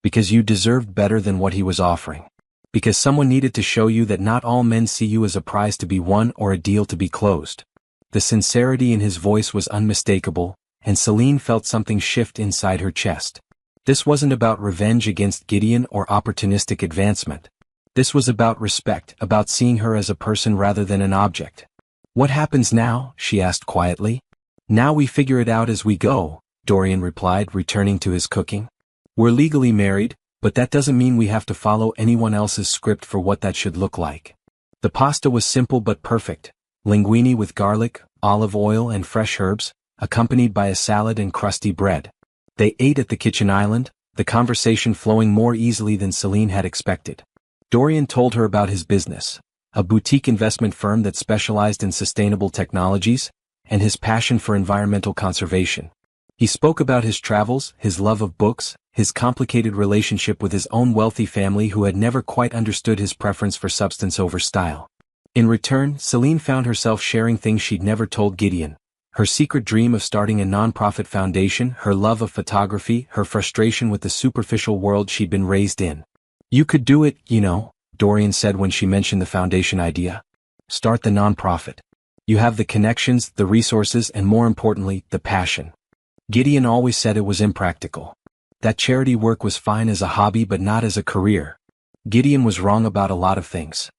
S1: Because you deserved better than what he was offering. Because someone needed to show you that not all men see you as a prize to be won or a deal to be closed. The sincerity in his voice was unmistakable, and Celine felt something shift inside her chest. This wasn't about revenge against Gideon or opportunistic advancement. This was about respect, about seeing her as a person rather than an object. What happens now? She asked quietly. Now we figure it out as we go, Dorian replied, returning to his cooking. We're legally married, but that doesn't mean we have to follow anyone else's script for what that should look like. The pasta was simple but perfect: linguine with garlic, olive oil and fresh herbs, accompanied by a salad and crusty bread. They ate at the kitchen island, the conversation flowing more easily than Celine had expected. Dorian told her about his business, a boutique investment firm that specialized in sustainable technologies, and his passion for environmental conservation. He spoke about his travels, his love of books, his complicated relationship with his own wealthy family who had never quite understood his preference for substance over style. In return, Celine found herself sharing things she'd never told Gideon: her secret dream of starting a non-profit foundation, her love of photography, her frustration with the superficial world she'd been raised in. You could do it, you know, Dorian said when she mentioned the foundation idea. Start the non-profit. You have the connections, the resources, and more importantly, the passion. Gideon always said it was impractical. That charity work was fine as a hobby but not as a career. Gideon was wrong about a lot of things.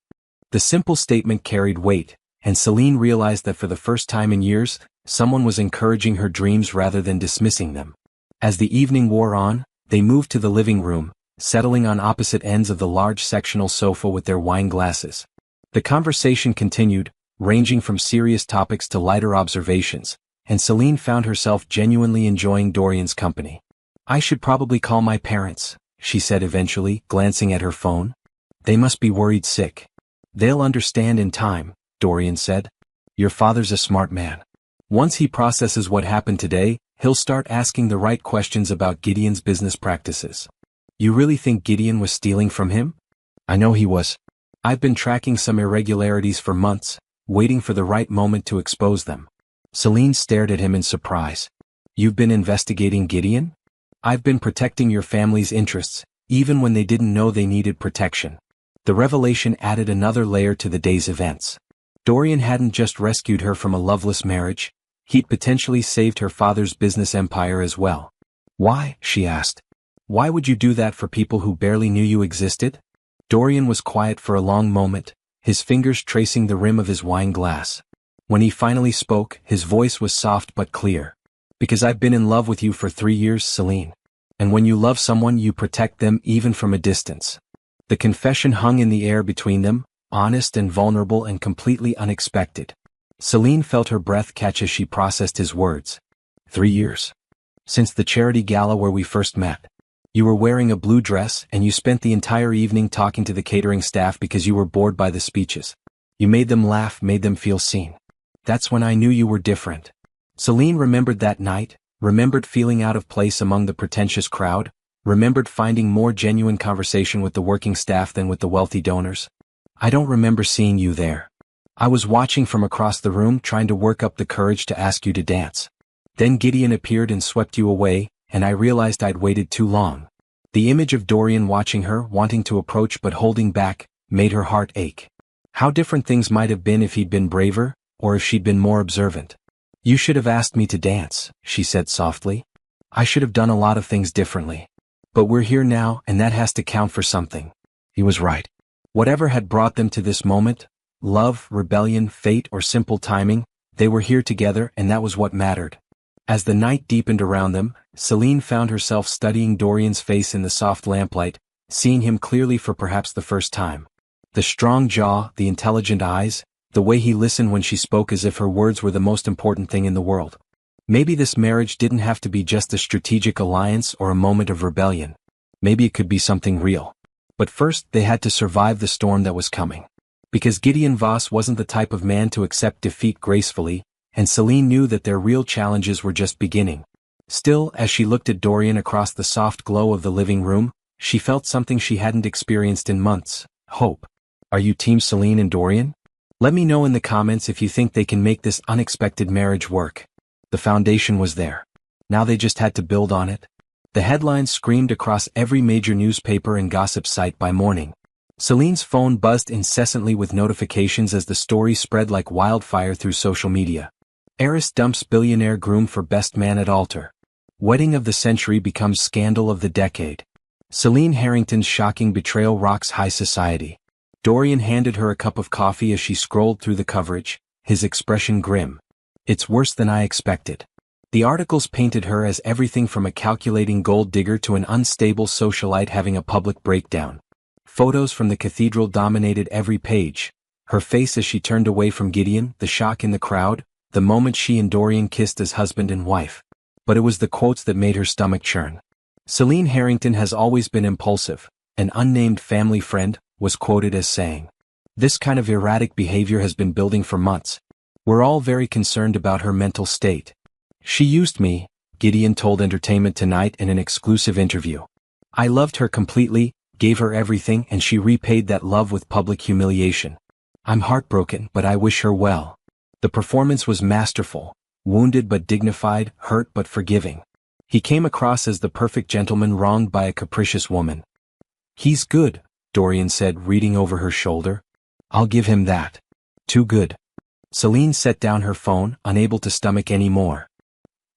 S1: The simple statement carried weight, and Celine realized that for the first time in years, someone was encouraging her dreams rather than dismissing them. As the evening wore on, they moved to the living room, settling on opposite ends of the large sectional sofa with their wine glasses. The conversation continued, ranging from serious topics to lighter observations, and Celine found herself genuinely enjoying Dorian's company. I should probably call my parents, she said eventually, glancing at her phone. They must be worried sick. They'll understand in time, Dorian said. Your father's a smart man. Once he processes what happened today, he'll start asking the right questions about Gideon's business practices. You really think Gideon was stealing from him? I know he was. I've been tracking some irregularities for months, waiting for the right moment to expose them. Celine stared at him in surprise. You've been investigating Gideon? I've been protecting your family's interests, even when they didn't know they needed protection. The revelation added another layer to the day's events. Dorian hadn't just rescued her from a loveless marriage, he'd potentially saved her father's business empire as well. Why? She asked. Why would you do that for people who barely knew you existed? Dorian was quiet for a long moment, his fingers tracing the rim of his wine glass. When he finally spoke, his voice was soft but clear. Because I've been in love with you for 3 years, Celine. And when you love someone, you protect them even from a distance. The confession hung in the air between them, honest and vulnerable and completely unexpected. Celine felt her breath catch as she processed his words. 3 years. Since the charity gala where we first met. You were wearing a blue dress and you spent the entire evening talking to the catering staff because you were bored by the speeches. You made them laugh, made them feel seen. That's when I knew you were different. Celine remembered that night, remembered feeling out of place among the pretentious crowd, remembered finding more genuine conversation with the working staff than with the wealthy donors. I don't remember seeing you there. I was watching from across the room, trying to work up the courage to ask you to dance. Then Gideon appeared and swept you away, and I realized I'd waited too long. The image of Dorian watching her, wanting to approach but holding back, made her heart ache. How different things might have been if he'd been braver, or if she'd been more observant. You should have asked me to dance, she said softly. I should have done a lot of things differently. But we're here now, and that has to count for something. He was right. Whatever had brought them to this moment, love, rebellion, fate, or simple timing, they were here together, and that was what mattered. As the night deepened around them, Celine found herself studying Dorian's face in the soft lamplight, seeing him clearly for perhaps the first time. The strong jaw, the intelligent eyes, the way he listened when she spoke as if her words were the most important thing in the world. Maybe this marriage didn't have to be just a strategic alliance or a moment of rebellion. Maybe it could be something real. But first, they had to survive the storm that was coming. Because Gideon Voss wasn't the type of man to accept defeat gracefully, and Celine knew that their real challenges were just beginning. Still, as she looked at Dorian across the soft glow of the living room, she felt something she hadn't experienced in months: hope. Are you Team Celine and Dorian? Let me know in the comments if you think they can make this unexpected marriage work. The foundation was there. Now they just had to build on it. The headlines screamed across every major newspaper and gossip site by morning. Celine's phone buzzed incessantly with notifications as the story spread like wildfire through social media. Heiress dumps billionaire groom for best man at altar. Wedding of the century becomes scandal of the decade. Celine Harrington's shocking betrayal rocks high society. Dorian handed her a cup of coffee as she scrolled through the coverage, his expression grim. It's worse than I expected. The articles painted her as everything from a calculating gold digger to an unstable socialite having a public breakdown. Photos from the cathedral dominated every page. Her face as she turned away from Gideon, the shock in the crowd, the moment she and Dorian kissed as husband and wife. But it was the quotes that made her stomach churn. Celine Harrington has always been impulsive, an unnamed family friend was quoted as saying. This kind of erratic behavior has been building for months. We're all very concerned about her mental state. She used me, Gideon told Entertainment Tonight in an exclusive interview. I loved her completely, gave her everything, and she repaid that love with public humiliation. I'm heartbroken, but I wish her well. The performance was masterful, wounded but dignified, hurt but forgiving. He came across as the perfect gentleman wronged by a capricious woman. He's good, Dorian said, reading over her shoulder. I'll give him that. Too good. Celine set down her phone, unable to stomach any more.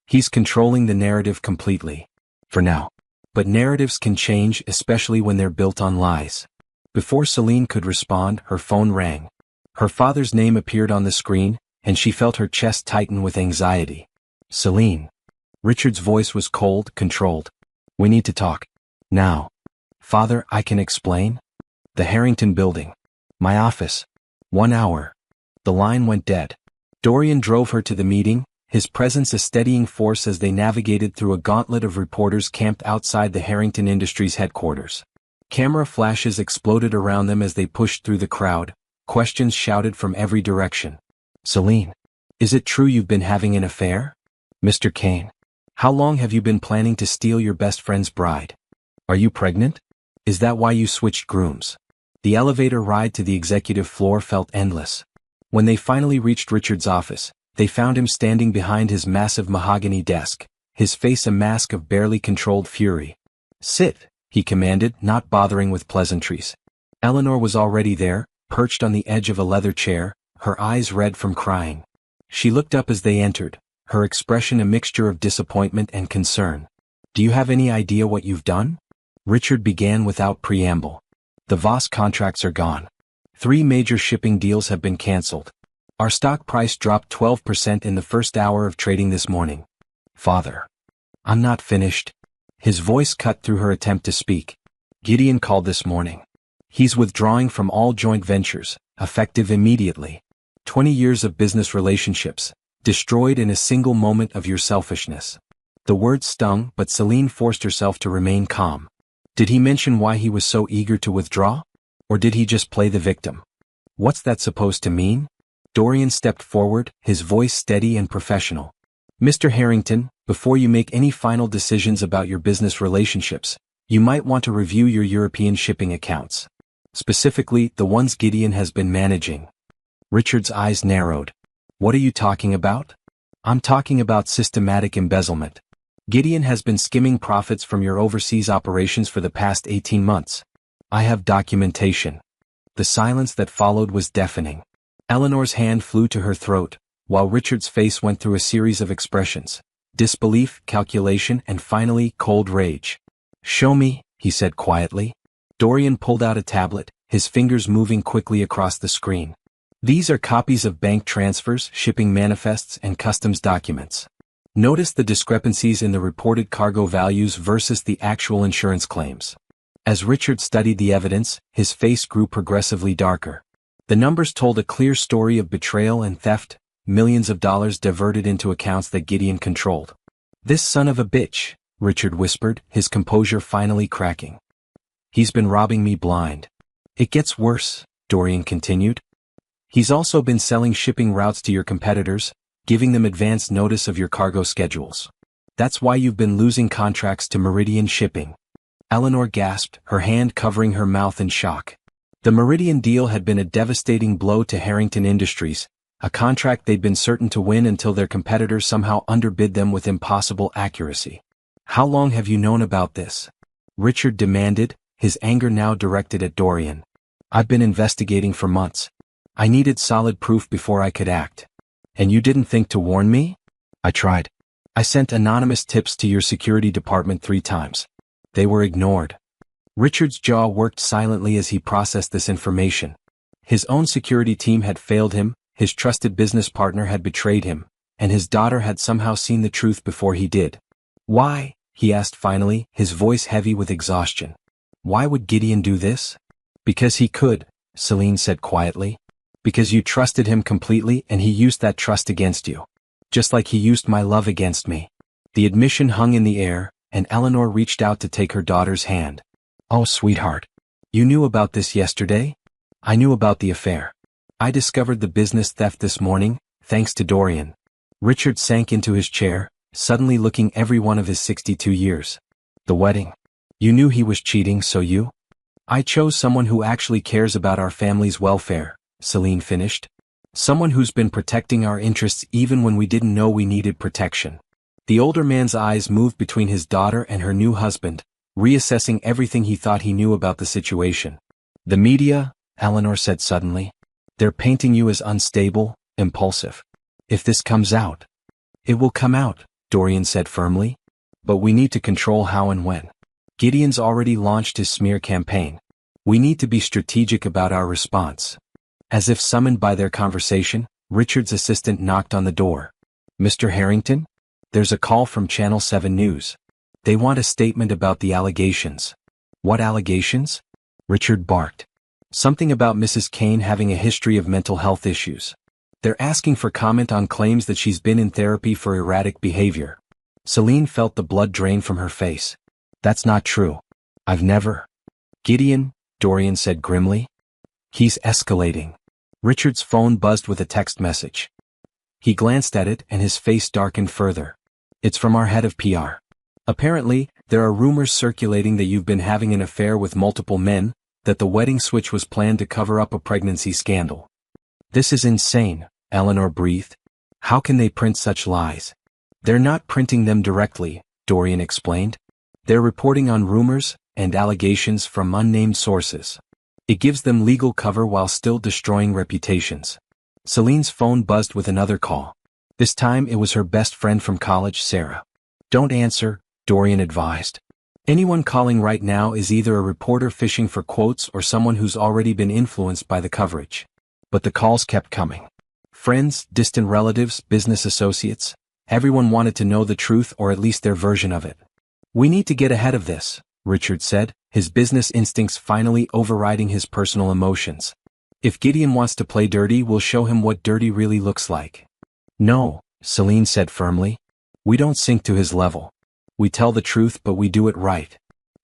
S1: He's controlling the narrative completely. For now. But narratives can change, especially when they're built on lies. Before Celine could respond, her phone rang. Her father's name appeared on the screen, and she felt her chest tighten with anxiety. Celine. Richard's voice was cold, controlled. We need to talk. Now. Father, I can explain? The Harrington building. My office. 1 hour. The line went dead. Dorian drove her to the meeting, his presence a steadying force as they navigated through a gauntlet of reporters camped outside the Harrington Industries headquarters. Camera flashes exploded around them as they pushed through the crowd, questions shouted from every direction. Celine. Is it true you've been having an affair? Mr. Kane. How long have you been planning to steal your best friend's bride? Are you pregnant? Is that why you switched grooms? The elevator ride to the executive floor felt endless. When they finally reached Richard's office, they found him standing behind his massive mahogany desk, his face a mask of barely controlled fury. Sit, he commanded, not bothering with pleasantries. Eleanor was already there, perched on the edge of a leather chair, her eyes red from crying. She looked up as they entered, her expression a mixture of disappointment and concern. Do you have any idea what you've done? Richard began without preamble. The Voss contracts are gone. 3 major shipping deals have been cancelled. Our stock price dropped 12% in the first hour of trading this morning. Father. I'm not finished. His voice cut through her attempt to speak. Gideon called this morning. He's withdrawing from all joint ventures, effective immediately. 20 years of business relationships, destroyed in a single moment of your selfishness. The words stung, but Celine forced herself to remain calm. Did he mention why he was so eager to withdraw? Or did he just play the victim? What's that supposed to mean? Dorian stepped forward, his voice steady and professional. Mr. Harrington, before you make any final decisions about your business relationships, you might want to review your European shipping accounts. Specifically, the ones Gideon has been managing. Richard's eyes narrowed. What are you talking about? I'm talking about systematic embezzlement. Gideon has been skimming profits from your overseas operations for the past 18 months. I have documentation. The silence that followed was deafening. Eleanor's hand flew to her throat, while Richard's face went through a series of expressions. Disbelief, calculation, and finally, cold rage. Show me, he said quietly. Dorian pulled out a tablet, his fingers moving quickly across the screen. These are copies of bank transfers, shipping manifests, and customs documents. Notice the discrepancies in the reported cargo values versus the actual insurance claims. As Richard studied the evidence, his face grew progressively darker. The numbers told a clear story of betrayal and theft, millions of dollars diverted into accounts that Gideon controlled. "This son of a bitch," Richard whispered, his composure finally cracking. "He's been robbing me blind." "It gets worse," Dorian continued. "He's also been selling shipping routes to your competitors, giving them advance notice of your cargo schedules. That's why you've been losing contracts to Meridian Shipping." Eleanor gasped, her hand covering her mouth in shock. The Meridian deal had been a devastating blow to Harrington Industries, a contract they'd been certain to win until their competitors somehow underbid them with impossible accuracy. "How long have you known about this?" Richard demanded, his anger now directed at Dorian. "I've been investigating for months. I needed solid proof before I could act. And you didn't think to warn me?" "I tried. I sent anonymous tips to your security department 3 times. They were ignored." Richard's jaw worked silently as he processed this information. His own security team had failed him, his trusted business partner had betrayed him, and his daughter had somehow seen the truth before he did. "Why?" he asked finally, his voice heavy with exhaustion. "Why would Gideon do this?" "Because he could," Celine said quietly. "Because you trusted him completely and he used that trust against you. Just like he used my love against me." The admission hung in the air, and Eleanor reached out to take her daughter's hand. "Oh, sweetheart. You knew about this yesterday?" "I knew about the affair. I discovered the business theft this morning, thanks to Dorian." Richard sank into his chair, suddenly looking every one of his 62 years. "The wedding. You knew he was cheating, so you?" "I chose someone who actually cares about our family's welfare," Celine finished. "Someone who's been protecting our interests even when we didn't know we needed protection." The older man's eyes moved between his daughter and her new husband, reassessing everything he thought he knew about the situation. "The media," Eleanor said suddenly. "They're painting you as unstable, impulsive. If this comes out." "It will come out," Dorian said firmly. "But we need to control how and when. Gideon's already launched his smear campaign. We need to be strategic about our response." As if summoned by their conversation, Richard's assistant knocked on the door. "Mr. Harrington? There's a call from Channel 7 News. They want a statement about the allegations." "What allegations?" Richard barked. "Something about Mrs. Kane having a history of mental health issues. They're asking for comment on claims that she's been in therapy for erratic behavior." Celine felt the blood drain from her face. "That's not true. I've never." "Gideon," Dorian said grimly. "He's escalating." Richard's phone buzzed with a text message. He glanced at it and his face darkened further. "It's from our head of PR. Apparently, there are rumors circulating that you've been having an affair with multiple men, that the wedding switch was planned to cover up a pregnancy scandal." "This is insane," Eleanor breathed. "How can they print such lies?" "They're not printing them directly," Dorian explained. "They're reporting on rumors and allegations from unnamed sources. It gives them legal cover while still destroying reputations." Celine's phone buzzed with another call. This time it was her best friend from college, Sarah. "Don't answer," Dorian advised. "Anyone calling right now is either a reporter fishing for quotes or someone who's already been influenced by the coverage." But the calls kept coming. Friends, distant relatives, business associates. Everyone wanted to know the truth or at least their version of it. "We need to get ahead of this," Richard said, his business instincts finally overriding his personal emotions. "If Gideon wants to play dirty, we'll show him what dirty really looks like." "No," Celine said firmly. "We don't sink to his level. We tell the truth, but we do it right."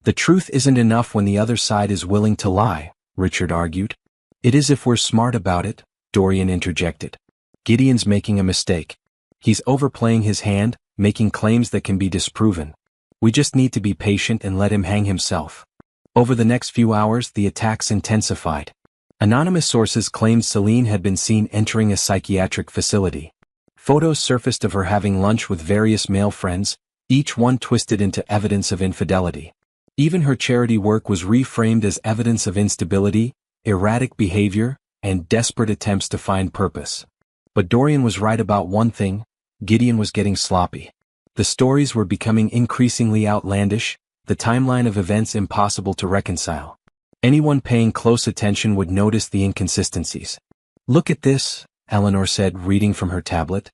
S1: "The truth isn't enough when the other side is willing to lie," Richard argued. "It is if we're smart about it," Dorian interjected. "Gideon's making a mistake. He's overplaying his hand, making claims that can be disproven. We just need to be patient and let him hang himself." Over the next few hours, the attacks intensified. Anonymous sources claimed Celine had been seen entering a psychiatric facility. Photos surfaced of her having lunch with various male friends, each one twisted into evidence of infidelity. Even her charity work was reframed as evidence of instability, erratic behavior, and desperate attempts to find purpose. But Dorian was right about one thing: Gideon was getting sloppy. The stories were becoming increasingly outlandish, the timeline of events impossible to reconcile. Anyone paying close attention would notice the inconsistencies. "Look at this," Eleanor said, reading from her tablet.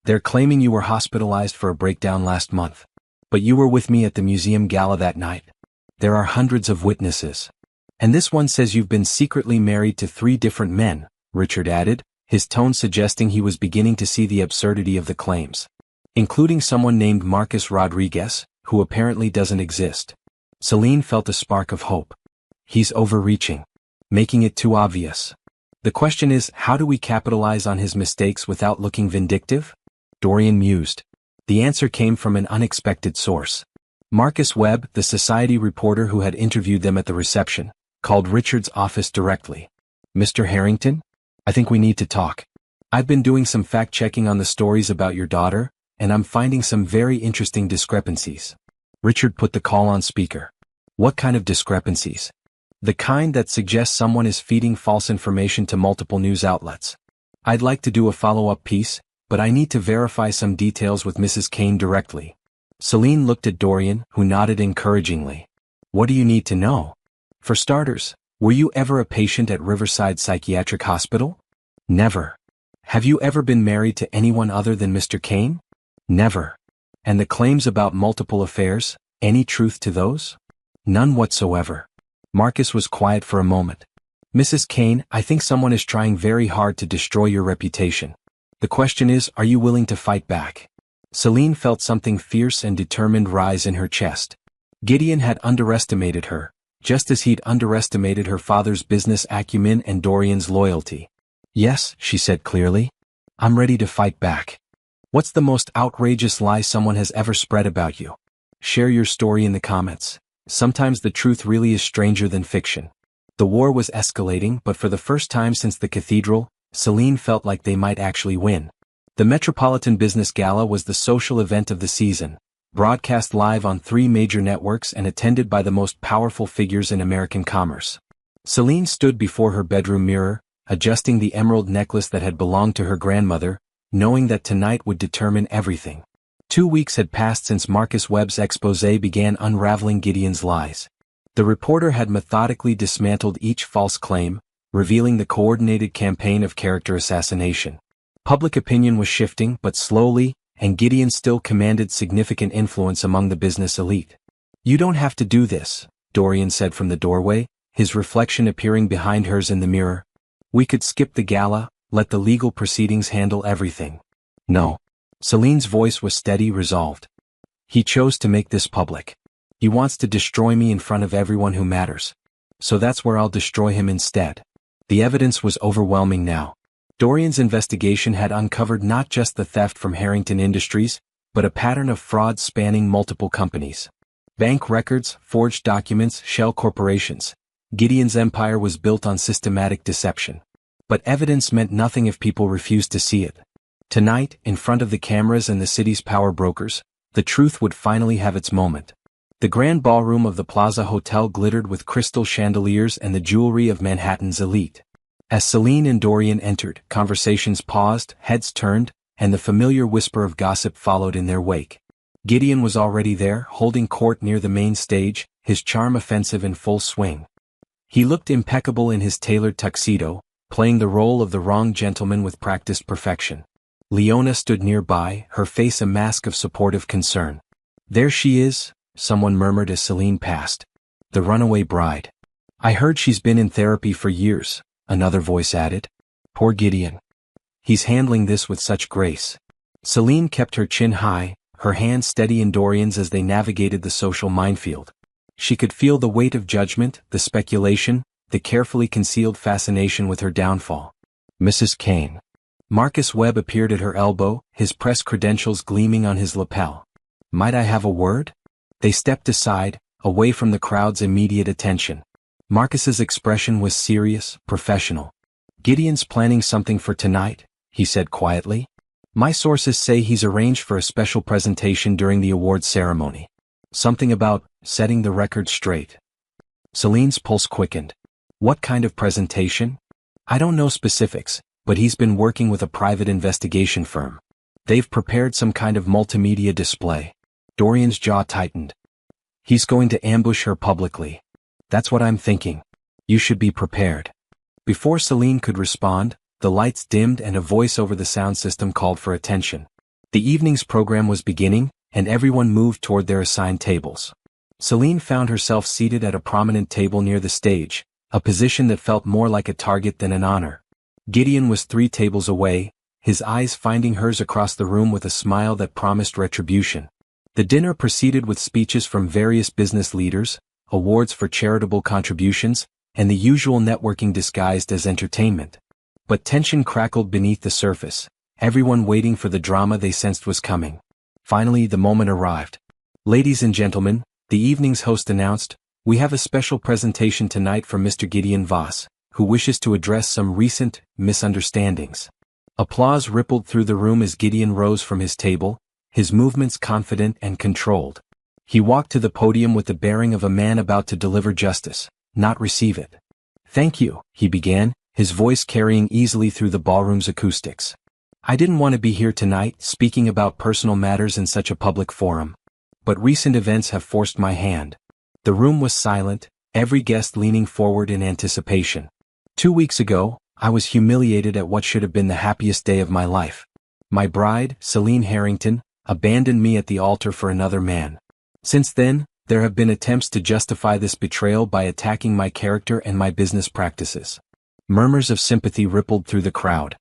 S1: They're claiming you were hospitalized for a breakdown last month. But you were with me at the museum gala that night. There are hundreds of witnesses. And this one says you've been secretly married to 3 different men, Richard added, his tone suggesting he was beginning to see the absurdity of the claims. Including someone named Marcus Rodriguez, who apparently doesn't exist. Celine felt a spark of hope. He's overreaching. Making it too obvious. The question is, how do we capitalize on his mistakes without looking vindictive? Dorian mused. The answer came from an unexpected source. Marcus Webb, the Society reporter who had interviewed them at the reception, called Richard's office directly. Mr. Harrington? I think we need to talk. I've been doing some fact-checking on the stories about your daughter, and I'm finding some very interesting discrepancies. Richard put the call on speaker. What kind of discrepancies? The kind that suggests someone is feeding false information to multiple news outlets. I'd like to do a follow-up piece, but I need to verify some details with Mrs. Kane directly. Celine looked at Dorian, who nodded encouragingly. What do you need to know? For starters, were you ever a patient at Riverside Psychiatric Hospital? Never. Have you ever been married to anyone other than Mr. Kane? Never. And the claims about multiple affairs, any truth to those? None whatsoever. Marcus was quiet for a moment. Mrs. Kane, I think someone is trying very hard to destroy your reputation. The question is, are you willing to fight back? Celine felt something fierce and determined rise in her chest. Gideon had underestimated her, just as he'd underestimated her father's business acumen and Dorian's loyalty. Yes, she said clearly. I'm ready to fight back. What's the most outrageous lie someone has ever spread about you? Share your story in the comments. Sometimes the truth really is stranger than fiction. The war was escalating, but for the first time since the cathedral, Celine felt like they might actually win. The Metropolitan Business Gala was the social event of the season, broadcast live on 3 major networks and attended by the most powerful figures in American commerce. Celine stood before her bedroom mirror, adjusting the emerald necklace that had belonged to her grandmother, knowing that tonight would determine everything. 2 weeks had passed since Marcus Webb's exposé began unraveling Gideon's lies. The reporter had methodically dismantled each false claim, revealing the coordinated campaign of character assassination. Public opinion was shifting, but slowly, and Gideon still commanded significant influence among the business elite. You don't have to do this, Dorian said from the doorway, his reflection appearing behind hers in the mirror. We could skip the gala, let the legal proceedings handle everything. No. Celine's voice was steady, resolved. He chose to make this public. He wants to destroy me in front of everyone who matters. So that's where I'll destroy him instead. The evidence was overwhelming now. Dorian's investigation had uncovered not just the theft from Harrington Industries, but a pattern of fraud spanning multiple companies. Bank records, forged documents, shell corporations. Gideon's empire was built on systematic deception. But evidence meant nothing if people refused to see it. Tonight, in front of the cameras and the city's power brokers, the truth would finally have its moment. The grand ballroom of the Plaza Hotel glittered with crystal chandeliers and the jewelry of Manhattan's elite. As Celine and Dorian entered, conversations paused, heads turned, and the familiar whisper of gossip followed in their wake. Gideon was already there, holding court near the main stage, his charm offensive in full swing. He looked impeccable in his tailored tuxedo, playing the role of the wrong gentleman with practiced perfection. Leona stood nearby, her face a mask of supportive concern. There she is, someone murmured as Celine passed. The runaway bride. I heard she's been in therapy for years, another voice added. Poor Gideon. He's handling this with such grace. Celine kept her chin high, her hand steady in Dorian's as they navigated the social minefield. She could feel the weight of judgment, the speculation, the carefully concealed fascination with her downfall. Mrs. Kane. Marcus Webb appeared at her elbow, his press credentials gleaming on his lapel. Might I have a word? They stepped aside, away from the crowd's immediate attention. Marcus's expression was serious, professional. Gideon's planning something for tonight, he said quietly. My sources say he's arranged for a special presentation during the awards ceremony. Something about setting the record straight. Celine's pulse quickened. What kind of presentation? I don't know specifics, but he's been working with a private investigation firm. They've prepared some kind of multimedia display. Dorian's jaw tightened. He's going to ambush her publicly. That's what I'm thinking. You should be prepared. Before Celine could respond, the lights dimmed and a voice over the sound system called for attention. The evening's program was beginning, and everyone moved toward their assigned tables. Celine found herself seated at a prominent table near the stage, a position that felt more like a target than an honor. Gideon was 3 tables away, his eyes finding hers across the room with a smile that promised retribution. The dinner proceeded with speeches from various business leaders, awards for charitable contributions, and the usual networking disguised as entertainment. But tension crackled beneath the surface, everyone waiting for the drama they sensed was coming. Finally, the moment arrived. "Ladies and gentlemen," the evening's host announced, "we have a special presentation tonight from Mr. Gideon Voss, who wishes to address some recent misunderstandings." Applause rippled through the room as Gideon rose from his table, his movements confident and controlled. He walked to the podium with the bearing of a man about to deliver justice, not receive it. "Thank you," he began, his voice carrying easily through the ballroom's acoustics. "I didn't want to be here tonight, speaking about personal matters in such a public forum. But recent events have forced my hand." The room was silent, every guest leaning forward in anticipation. 2 weeks ago, I was humiliated at what should have been the happiest day of my life. My bride, Celine Harrington, abandoned me at the altar for another man. Since then, there have been attempts to justify this betrayal by attacking my character and my business practices. Murmurs of sympathy rippled through the crowd.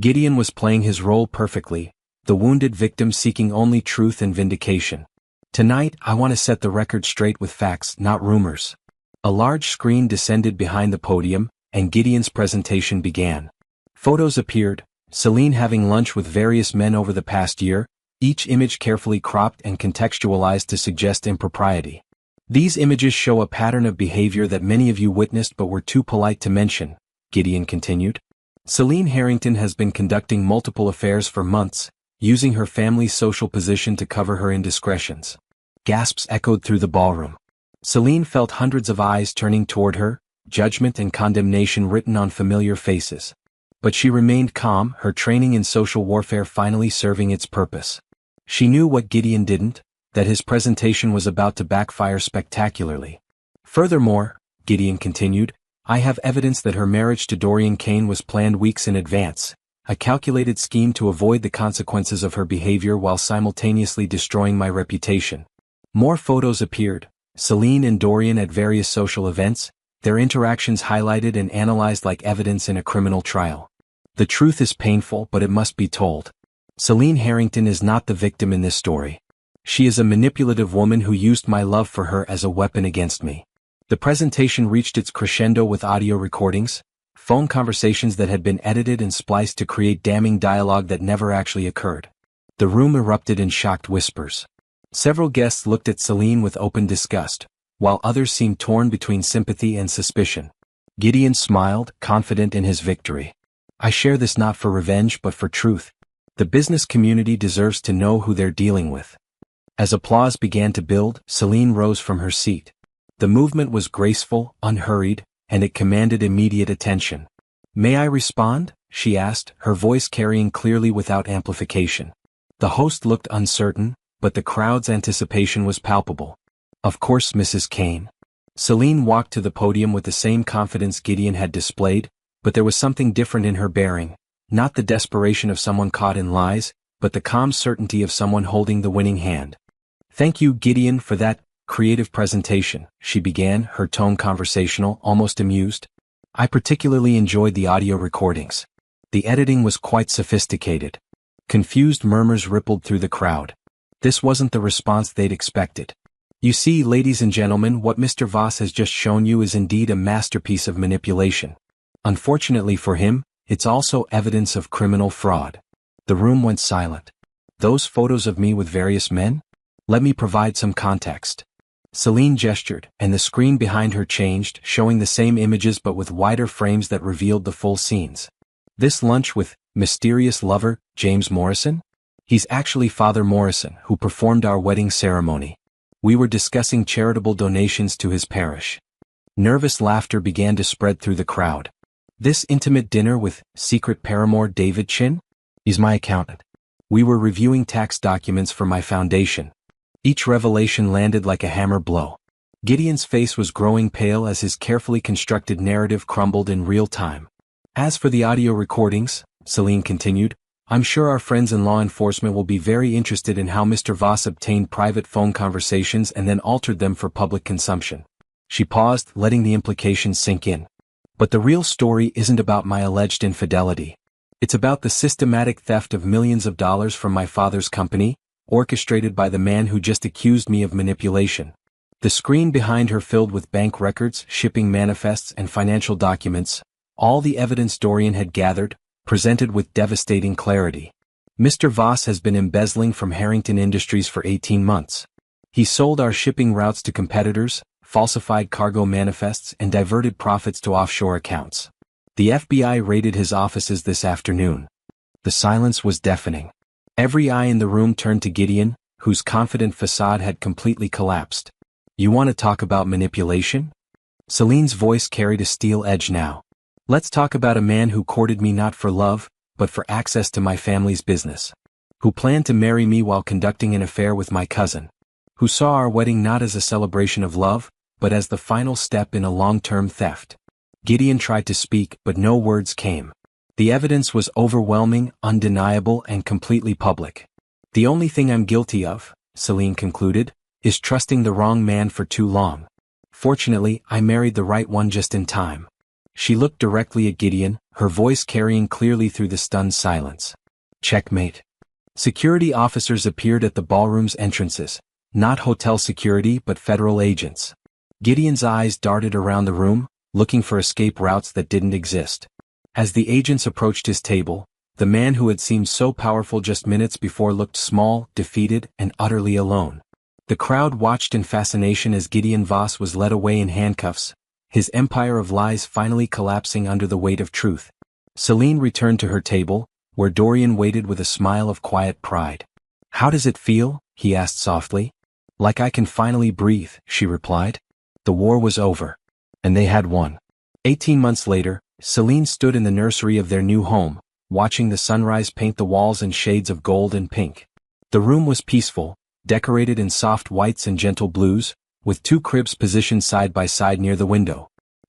S1: Gideon was playing his role perfectly, the wounded victim seeking only truth and vindication. "Tonight, I want to set the record straight with facts, not rumors." A large screen descended behind the podium, and Gideon's presentation began. Photos appeared, Celine having lunch with various men over the past year, each image carefully cropped and contextualized to suggest impropriety. "These images show a pattern of behavior that many of you witnessed but were too polite to mention," Gideon continued. "Celine Harrington has been conducting multiple affairs for months, using her family's social position to cover her indiscretions." Gasps echoed through the ballroom. Celine felt hundreds of eyes turning toward her, judgment and condemnation written on familiar faces. But she remained calm, her training in social warfare finally serving its purpose. She knew what Gideon didn't, that his presentation was about to backfire spectacularly. "Furthermore," Gideon continued, "I have evidence that her marriage to Dorian Kane was planned weeks in advance, a calculated scheme to avoid the consequences of her behavior while simultaneously destroying my reputation." More photos appeared, Celine and Dorian at various social events, their interactions highlighted and analyzed like evidence in a criminal trial. The truth is painful, but it must be told. Celine Harrington is not the victim in this story. She is a manipulative woman who used my love for her as a weapon against me. The presentation reached its crescendo with audio recordings, phone conversations that had been edited and spliced to create damning dialogue that never actually occurred. The room erupted in shocked whispers. Several guests looked at Celine with open disgust, while others seemed torn between sympathy and suspicion. Gideon smiled, confident in his victory. "I share this not for revenge but for truth. The business community deserves to know who they're dealing with." As applause began to build, Celine rose from her seat. The movement was graceful, unhurried, and it commanded immediate attention. "May I respond?" she asked, her voice carrying clearly without amplification. The host looked uncertain, but the crowd's anticipation was palpable. "Of course, Mrs. Kane." Celine walked to the podium with the same confidence Gideon had displayed, but there was something different in her bearing, not the desperation of someone caught in lies, but the calm certainty of someone holding the winning hand. "Thank you, Gideon, for that creative presentation," she began, her tone conversational, almost amused. "I particularly enjoyed the audio recordings. The editing was quite sophisticated." Confused murmurs rippled through the crowd. This wasn't the response they'd expected. "You see, ladies and gentlemen, what Mr. Voss has just shown you is indeed a masterpiece of manipulation. Unfortunately for him, it's also evidence of criminal fraud." The room went silent. "Those photos of me with various men? Let me provide some context." Celine gestured, and the screen behind her changed, showing the same images but with wider frames that revealed the full scenes. "This lunch with mysterious lover, James Morrison? He's actually Father Morrison, who performed our wedding ceremony. We were discussing charitable donations to his parish." Nervous laughter began to spread through the crowd. "This intimate dinner with secret paramour David Chin? He's my accountant. We were reviewing tax documents for my foundation." Each revelation landed like a hammer blow. Gideon's face was growing pale as his carefully constructed narrative crumbled in real time. "As for the audio recordings," Celine continued, I'm sure our friends in law enforcement will be very interested in how Mr. Voss obtained private phone conversations and then altered them for public consumption. She paused, letting the implications sink in. But the real story isn't about my alleged infidelity. It's about the systematic theft of millions of dollars from my father's company, orchestrated by the man who just accused me of manipulation. The screen behind her filled with bank records, shipping manifests, and financial documents, all the evidence Dorian had gathered, presented with devastating clarity. Mr. Voss has been embezzling from Harrington Industries for 18 months. He sold our shipping routes to competitors, falsified cargo manifests, and diverted profits to offshore accounts. The FBI raided his offices this afternoon. The silence was deafening. Every eye in the room turned to Gideon, whose confident facade had completely collapsed. You want to talk about manipulation? Celine's voice carried a steel edge now. Let's talk about a man who courted me not for love, but for access to my family's business. Who planned to marry me while conducting an affair with my cousin. Who saw our wedding not as a celebration of love, but as the final step in a long-term theft. Gideon tried to speak, but no words came. The evidence was overwhelming, undeniable, and completely public. The only thing I'm guilty of, Celine concluded, is trusting the wrong man for too long. Fortunately, I married the right one just in time. She looked directly at Gideon, her voice carrying clearly through the stunned silence. Checkmate. Security officers appeared at the ballroom's entrances, not hotel security but federal agents. Gideon's eyes darted around the room, looking for escape routes that didn't exist. As the agents approached his table, the man who had seemed so powerful just minutes before looked small, defeated, and utterly alone. The crowd watched in fascination as Gideon Voss was led away in handcuffs, his empire of lies finally collapsing under the weight of truth. Celine returned to her table, where Dorian waited with a smile of quiet pride. How does it feel? He asked softly. Like I can finally breathe, she replied. The war was over. And they had won. 18 months later, Celine stood in the nursery of their new home, watching the sunrise paint the walls in shades of gold and pink. The room was peaceful, decorated in soft whites and gentle blues, with 2 cribs positioned side by side near the window.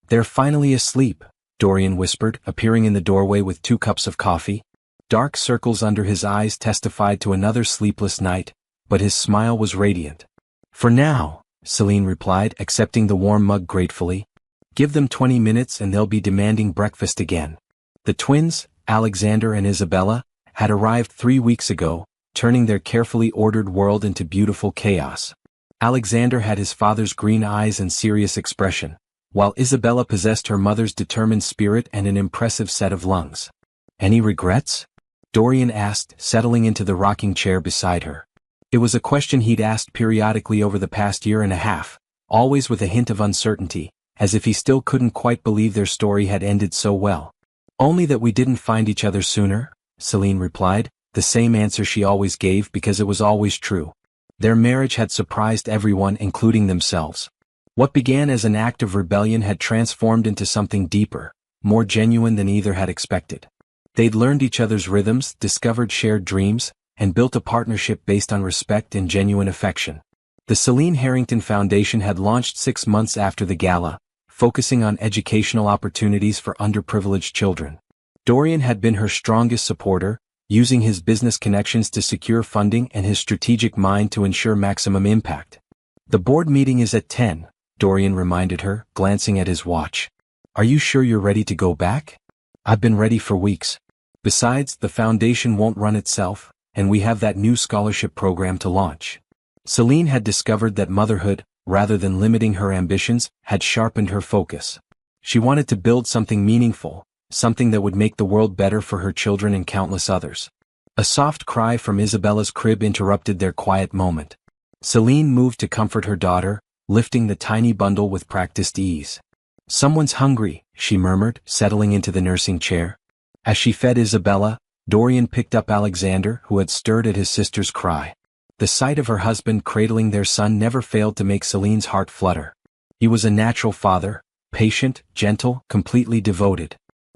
S1: They're finally asleep, Dorian whispered, appearing in the doorway with 2 cups of coffee. Dark circles under his eyes testified to another sleepless night, but his smile was radiant. For now, Celine replied, accepting the warm mug gratefully. Give them 20 minutes and they'll be demanding breakfast again. The twins, Alexander and Isabella, had arrived 3 weeks ago, turning their carefully ordered world into beautiful chaos. Alexander had his father's green eyes and serious expression, while Isabella possessed her mother's determined spirit and an impressive set of lungs. Any regrets? Dorian asked, settling into the rocking chair beside her. It was a question he'd asked periodically over the past year and a half, always with a hint of uncertainty, as if he still couldn't quite believe their story had ended so well. Only that we didn't find each other sooner, Celine replied, the same answer she always gave because it was always true. Their marriage had surprised everyone, including themselves. What began as an act of rebellion had transformed into something deeper, more genuine than either had expected. They'd learned each other's rhythms, discovered shared dreams, and built a partnership based on respect and genuine affection. The Celine Harrington Foundation had launched 6 months after the gala, focusing on educational opportunities for underprivileged children. Dorian had been her strongest supporter, using his business connections to secure funding and his strategic mind to ensure maximum impact. The board meeting is at 10, Dorian reminded her, glancing at his watch. Are you sure you're ready to go back? I've been ready for weeks. Besides, the foundation won't run itself, and we have that new scholarship program to launch. Celine had discovered that motherhood, rather than limiting her ambitions, had sharpened her focus. She wanted to build something meaningful, something that would make the world better for her children and countless others. A soft cry from Isabella's crib interrupted their quiet moment. Celine moved to comfort her daughter, lifting the tiny bundle with practiced ease. Someone's hungry, she murmured, settling into the nursing chair. As she fed Isabella, Dorian picked up Alexander, who had stirred at his sister's cry. The sight of her husband cradling their son never failed to make Celine's heart flutter. He was a natural father, patient, gentle, completely devoted.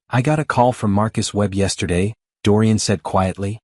S1: I got a call from Marcus Webb yesterday, Dorian said quietly.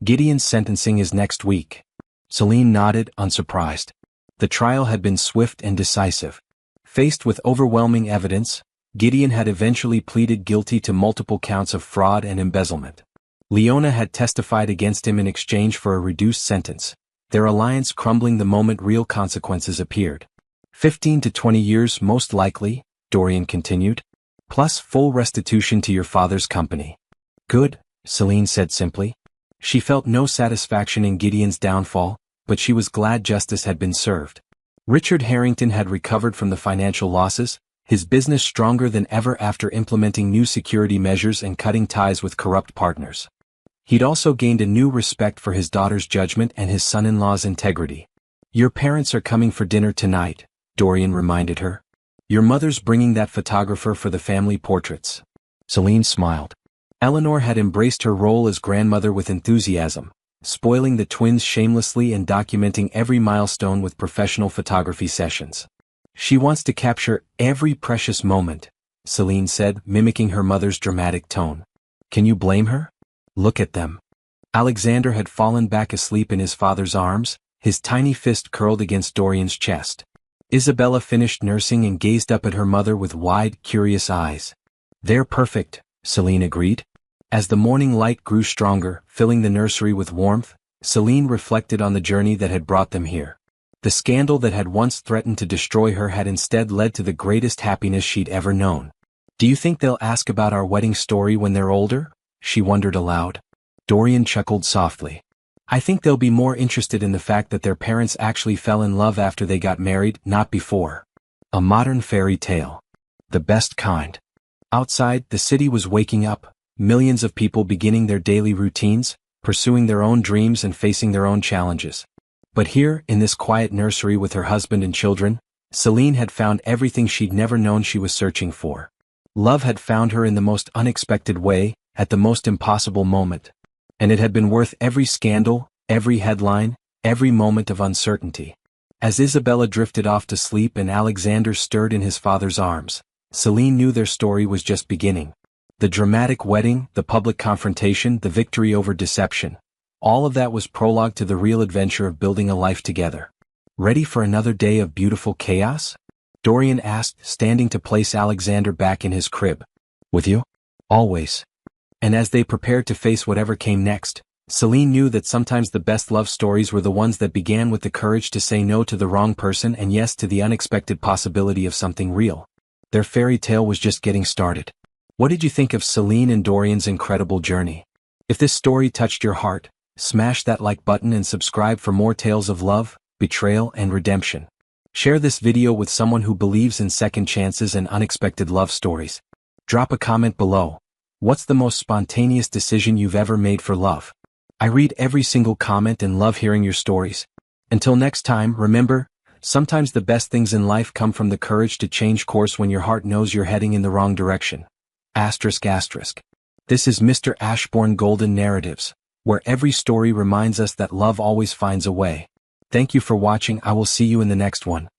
S1: Gideon's sentencing is next week. Celine nodded, unsurprised. The trial had been swift and decisive. Faced with overwhelming evidence, Gideon had eventually pleaded guilty to multiple counts of fraud and embezzlement. Leona had testified against him in exchange for a reduced sentence, their alliance crumbling the moment real consequences appeared. 15 to 20 years most likely, Dorian continued. Plus full restitution to your father's company. Good, Celine said simply. She felt no satisfaction in Gideon's downfall, but she was glad justice had been served. Richard Harrington had recovered from the financial losses, his business stronger than ever after implementing new security measures and cutting ties with corrupt partners. He'd also gained a new respect for his daughter's judgment and his son-in-law's integrity. Your parents are coming for dinner tonight, Dorian reminded her. Your mother's bringing that photographer for the family portraits. Celine smiled. Eleanor had embraced her role as grandmother with enthusiasm, spoiling the twins shamelessly and documenting every milestone with professional photography sessions. She wants to capture every precious moment, Celine said, mimicking her mother's dramatic tone. Can you blame her? Look at them. Alexander had fallen back asleep in his father's arms, his tiny fist curled against Dorian's chest. Isabella finished nursing and gazed up at her mother with wide, curious eyes. They're perfect, Celine agreed. As the morning light grew stronger, filling the nursery with warmth, Celine reflected on the journey that had brought them here. The scandal that had once threatened to destroy her had instead led to the greatest happiness she'd ever known. Do you think they'll ask about our wedding story when they're older? She wondered aloud. Dorian chuckled softly. I think they'll be more interested in the fact that their parents actually fell in love after they got married, not before. A modern fairy tale. The best kind. Outside, the city was waking up, millions of people beginning their daily routines, pursuing their own dreams and facing their own challenges. But here, in this quiet nursery with her husband and children, Celine had found everything she'd never known she was searching for. Love had found her in the most unexpected way, at the most impossible moment. And it had been worth every scandal, every headline, every moment of uncertainty. As Isabella drifted off to sleep and Alexander stirred in his father's arms, Celine knew their story was just beginning. The dramatic wedding, the public confrontation, the victory over deception. All of that was prologue to the real adventure of building a life together. Ready for another day of beautiful chaos? Dorian asked, standing to place Alexander back in his crib. With you? Always. And as they prepared to face whatever came next, Celine knew that sometimes the best love stories were the ones that began with the courage to say no to the wrong person and yes to the unexpected possibility of something real. Their fairy tale was just getting started. What did you think of Celine and Dorian's incredible journey? If this story touched your heart, smash that like button and subscribe for more tales of love, betrayal, and redemption. Share this video with someone who believes in second chances and unexpected love stories. Drop a comment below. What's the most spontaneous decision you've ever made for love? I read every single comment and love hearing your stories. Until next time, remember, sometimes the best things in life come from the courage to change course when your heart knows you're heading in the wrong direction. ****. This is Mr. Ashbourne Golden Narratives, where every story reminds us that love always finds a way. Thank you for watching. I will see you in the next one.